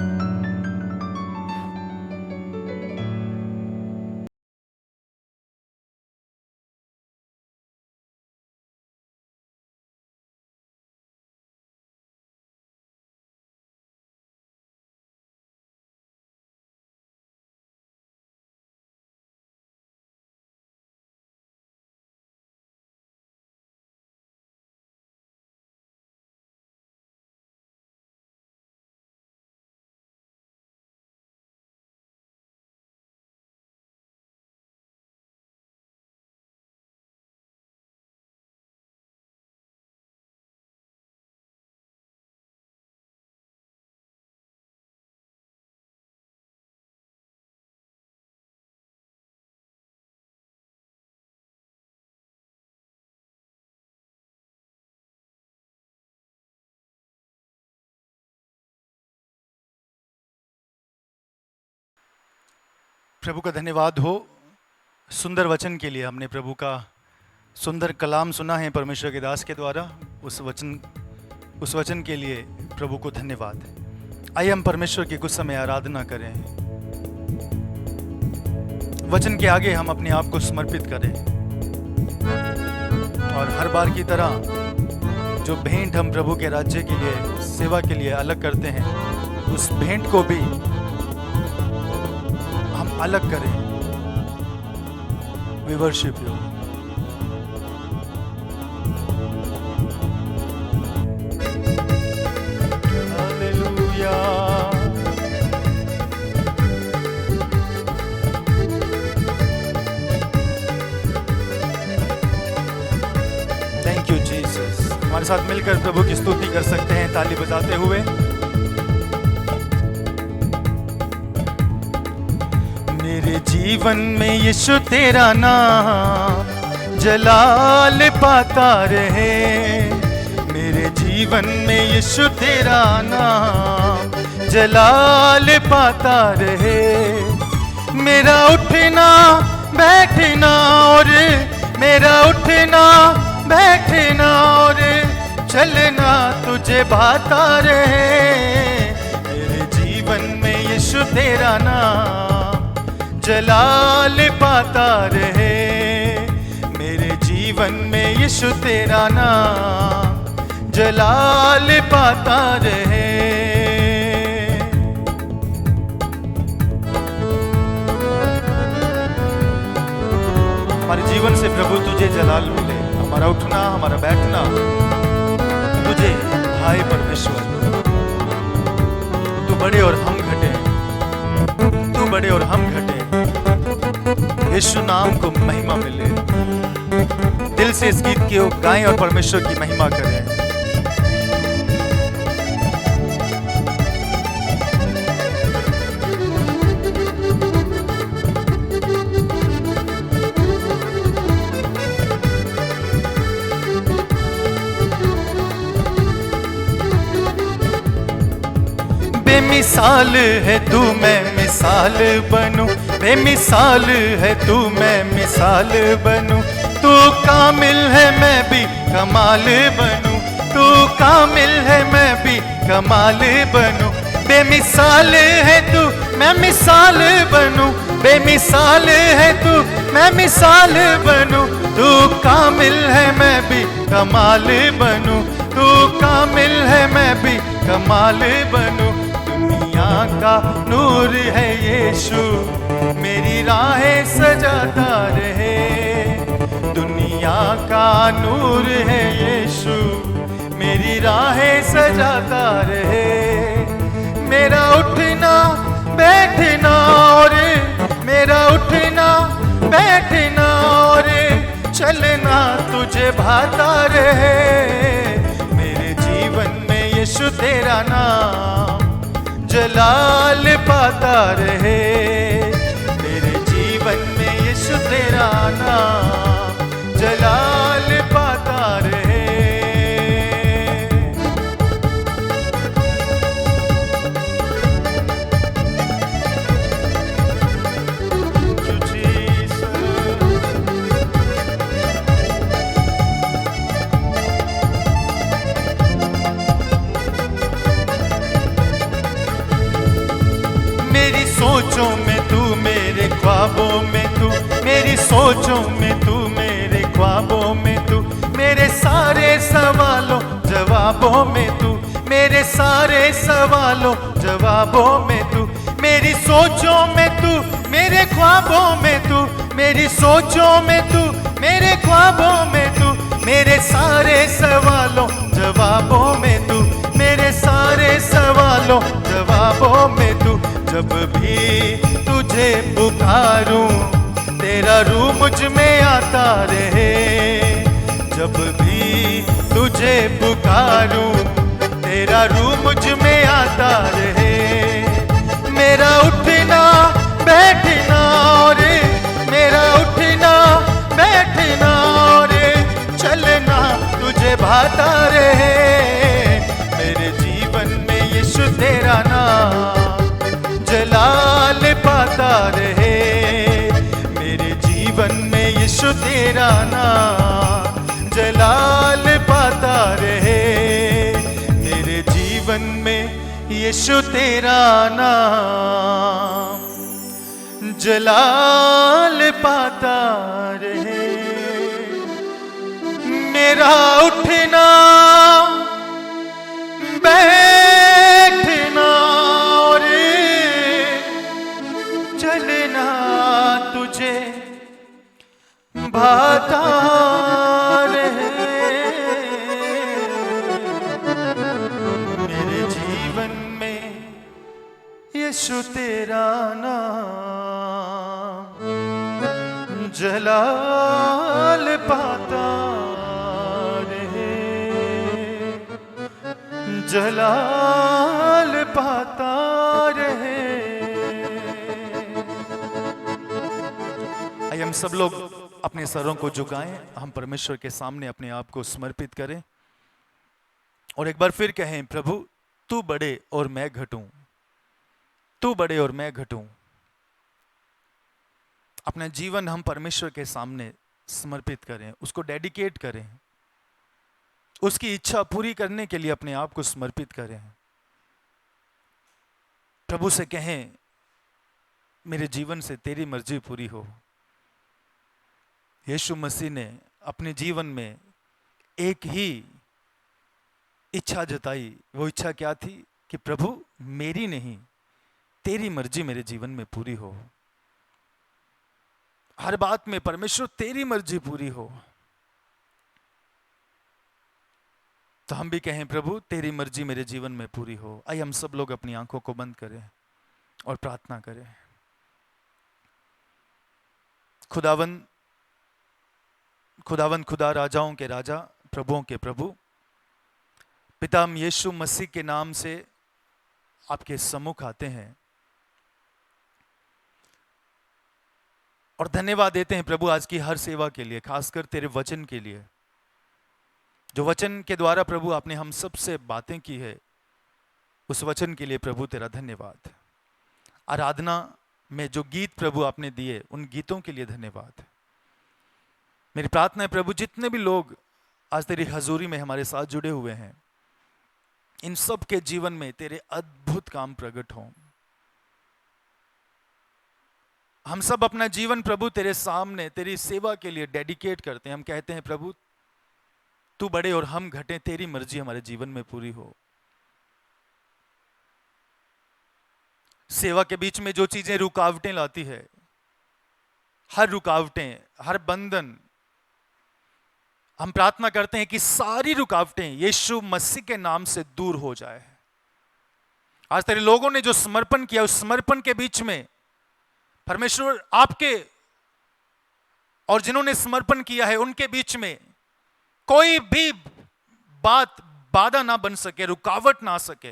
प्रभु का धन्यवाद हो सुंदर वचन के लिए। हमने प्रभु का सुंदर कलाम सुना है परमेश्वर के दास के द्वारा। उस वचन के लिए प्रभु को धन्यवाद। आइए हम परमेश्वर की कुछ समय आराधना करें। वचन के आगे हम अपने आप को समर्पित करें और हर बार की तरह जो भेंट हम प्रभु के राज्य के लिए, सेवा के लिए अलग करते हैं, उस भेंट को भी हम अलग करें। We worship you. Hallelujah. Thank you Jesus। हमारे साथ मिलकर प्रभु की स्तुति कर सकते हैं ताली बजाते हुए। मेरे जीवन में यीशु तेरा नाम जलाल पाता रहे। मेरे जीवन में यीशु तेरा नाम जलाल पाता रहे। मेरा उठना बैठना और मेरा उठना बैठना और चलना तुझे भाता रहे। मेरे जीवन में यीशु तेरा नाम जलाल पाता रहे। मेरे जीवन में यीशु तेरा नाम जलाल पाता रहे। हमारे जीवन से प्रभु तुझे जलाल मिले। हमारा उठना, हमारा बैठना तुझे भाई परमेश्वर। तू बड़े और हम घटे, तू बड़े और हम घटे। यीशु नाम को महिमा मिले। दिल से इस गीत को गाएं और परमेश्वर की महिमा करें। बेमिसाल है तू, मैं मिसाल बनूं। बेमिसाल है तू, मैं मिसाल बनूं। तू कामिल है मैं भी कमाल बनूं। तू कामिल है मैं भी कमाल बनूं। बेमिसाल है तू, मैं मिसाल बनूं। बेमिसाल है तू, मैं मिसाल बनूं। तू कामिल है मैं भी कमाल बनूं। तू कामिल है मैं भी कमाल बनूं। दुनिया का नूर है यीशु, मेरी राहें सजाता रहे। दुनिया का नूर है यीशु, मेरी राहें सजाता रहे। मेरा उठना बैठना और मेरा उठना बैठना और चलना तुझे भाता रहे। मेरे जीवन में यीशु तेरा नाम जलाल पाता रहे। मेरे जीवन में यीशु तेरा नाम जलाल पाता रहे। मेरी सोचों में तू, मेरे ख्वाबों में तू। मेरी सोचों में तू, मेरे ख्वाबों में तू। मेरे सारे सवालों जवाबों में तू। मेरे सारे सवालों जवाबों में तू। मेरी सोचों में तू, मेरे ख्वाबों में तू। मेरी सोचों में तू, मेरे ख्वाबों में तू। मेरे सारे सवालों जवाबों में तू। मेरे सारे सवालों जवाबों में तू। जब भी तुझे पुकारूं तेरा रूह मुझ में आता रहे। जब भी तुझे पुकारूं तेरा रूह मुझ में आता रहे। मेरा उठना बैठना और मेरा उठना बैठना और चलना तुझे भाता रहे। मेरे जीवन में यीशु तेरा नाम जलाल पाता रहे। मेरे जीवन में यीशु तेरा नाम जलाल पाता रहे। मेरे जीवन में यीशु तेरा नाम जलाल पाता रहे। मेरा उठना बैठना और चलना तुझे भाता रहे। मेरे जीवन में यीशु तेरा नाम जलाल पाता रहे। जलाल पाता रहे। आइए हम सब लोग अपने सरों को झुकाएं। हम परमेश्वर के सामने अपने आप को समर्पित करें और एक बार फिर कहें, प्रभु तू बढ़े और मैं घटूं। तू बढ़े और मैं घटूं। अपना जीवन हम परमेश्वर के सामने समर्पित करें, उसको डेडिकेट करें, उसकी इच्छा पूरी करने के लिए अपने आप को समर्पित करें। प्रभु से कहें, मेरे जीवन से तेरी मर्जी पूरी हो। यीशु मसीह ने अपने जीवन में एक ही इच्छा जताई। वो इच्छा क्या थी कि प्रभु मेरी नहीं तेरी मर्जी मेरे जीवन में पूरी हो। हर बात में परमेश्वर तेरी मर्जी पूरी हो। तो हम भी कहें, प्रभु तेरी मर्जी मेरे जीवन में पूरी हो। आइए हम सब लोग अपनी आंखों को बंद करें और प्रार्थना करें। खुदावन खुदा, राजाओं के राजा, प्रभुओं के प्रभु, पिता हम यीशु मसीह के नाम से आपके सम्मुख आते हैं और धन्यवाद देते हैं प्रभु आज की हर सेवा के लिए, खासकर तेरे वचन के लिए, जो वचन के द्वारा प्रभु आपने हम सब से बातें की है, उस वचन के लिए प्रभु तेरा धन्यवाद। आराधना में जो गीत प्रभु आपने दिए, उन गीतों के लिए धन्यवाद। मेरी प्रार्थना है प्रभु, जितने भी लोग आज तेरी हजूरी में हमारे साथ जुड़े हुए हैं, इन सब के जीवन में तेरे अद्भुत काम प्रकट हों। हम सब अपना जीवन प्रभु तेरे सामने तेरी सेवा के लिए डेडिकेट करते हैं। हम कहते हैं प्रभु तू बड़े और हम घटे, तेरी मर्जी हमारे जीवन में पूरी हो। सेवा के बीच में जो चीजें रुकावटें लाती है, हर रुकावटें, हर बंधन, हम प्रार्थना करते हैं कि सारी रुकावटें यीशु मसीह के नाम से दूर हो जाए। आज तेरे लोगों ने जो समर्पण किया, उस समर्पण के बीच में परमेश्वर आपके और जिन्होंने समर्पण किया है उनके बीच में कोई भी बात बाधा ना बन सके, रुकावट ना सके।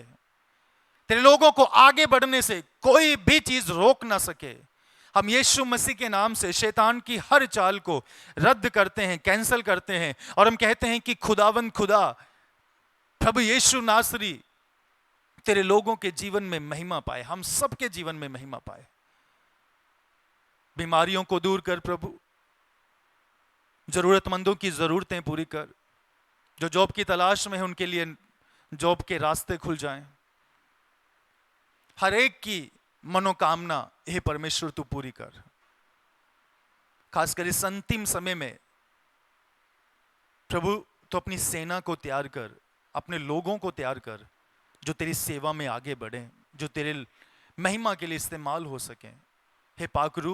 तेरे लोगों को आगे बढ़ने से कोई भी चीज रोक ना सके। हम यीशु मसीह के नाम से शैतान की हर चाल को रद्द करते हैं, कैंसिल करते हैं और हम कहते हैं कि खुदावंद खुदा प्रभु यीशु नासरी तेरे लोगों के जीवन में महिमा पाए, हम सबके जीवन में महिमा पाए। बीमारियों को दूर कर प्रभु, जरूरतमंदों की जरूरतें पूरी कर, जो जॉब की तलाश में है उनके लिए जॉब के रास्ते खुल जाएं। हर एक की मनोकामना हे परमेश्वर तू पूरी कर। खासकर इस अंतिम समय में प्रभु तो अपनी सेना को तैयार कर, अपने लोगों को तैयार कर जो तेरी सेवा में आगे बढ़े, जो तेरे महिमा के लिए इस्तेमाल हो सके। हे पाकरू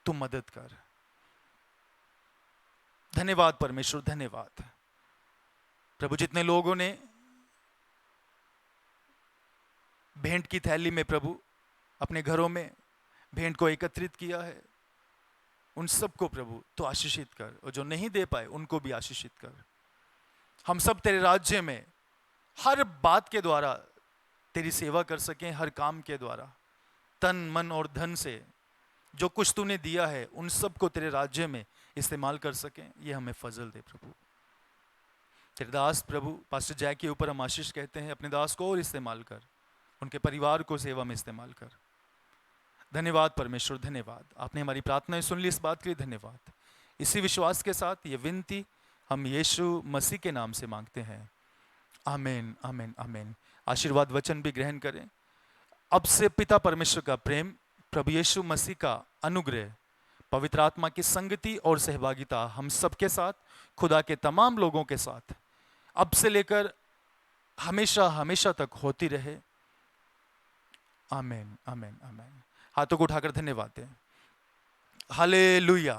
तू मदद कर। धन्यवाद परमेश्वर, धन्यवाद प्रभु। जितने लोगों ने भेंट की थैली में प्रभु अपने घरों में भेंट को एकत्रित किया है, उन सबको प्रभु तो आशीषित कर, और जो नहीं दे पाए उनको भी आशीषित कर। हम सब तेरे राज्य में हर बात के द्वारा तेरी सेवा कर सकें, हर काम के द्वारा तन मन और धन से जो कुछ तूने दिया है उन सबको तेरे राज्य में इस्तेमाल कर सकें। ये हमें फजल दे प्रभु। तेरे दास प्रभु पास्टर जय के ऊपर हम आशीष कहते हैं, अपने दास को और इस्तेमाल कर, उनके परिवार को सेवा में इस्तेमाल कर। धन्यवाद परमेश्वर, धन्यवाद। आपने हमारी प्रार्थनाएं सुन ली, इस बात के लिए धन्यवाद। इसी विश्वास के साथ ये विनती हम यीशु मसीह के नाम से मांगते हैं, आमीन आमीन आमीन। आशीर्वाद वचन भी ग्रहण करें। अब से पिता परमेश्वर का प्रेम, प्रभु यीशु मसीह का अनुग्रह, पवित्र आत्मा की संगति और सहभागिता हम सबके साथ, खुदा के तमाम लोगों के साथ अब से लेकर हमेशा हमेशा तक होती रहे। आमीन आमीन आमीन। हाथों को उठाकर धन्यवाद दें। Hallelujah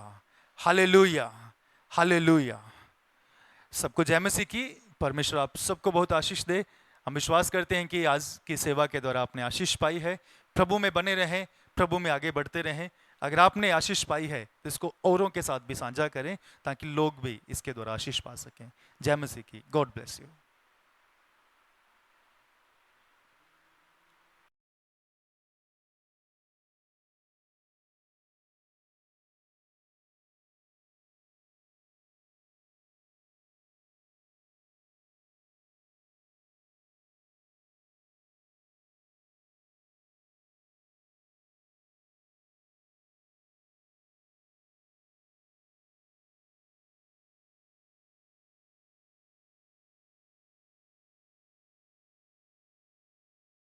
hallelujah hallelujah. सबको जय मसीह की। परमेश्वर आप सबको बहुत आशीष दे। हम विश्वास करते हैं कि आज की सेवा के द्वारा आपने आशीष पाई है। प्रभु में बने रहें, प्रभु में आगे बढ़ते रहें। अगर आपने आशीष पाई है तो इसको औरों के साथ भी साझा करें ताकि लोग भी इसके द्वारा आशीष पा सकें। जय मसीह की। God bless you.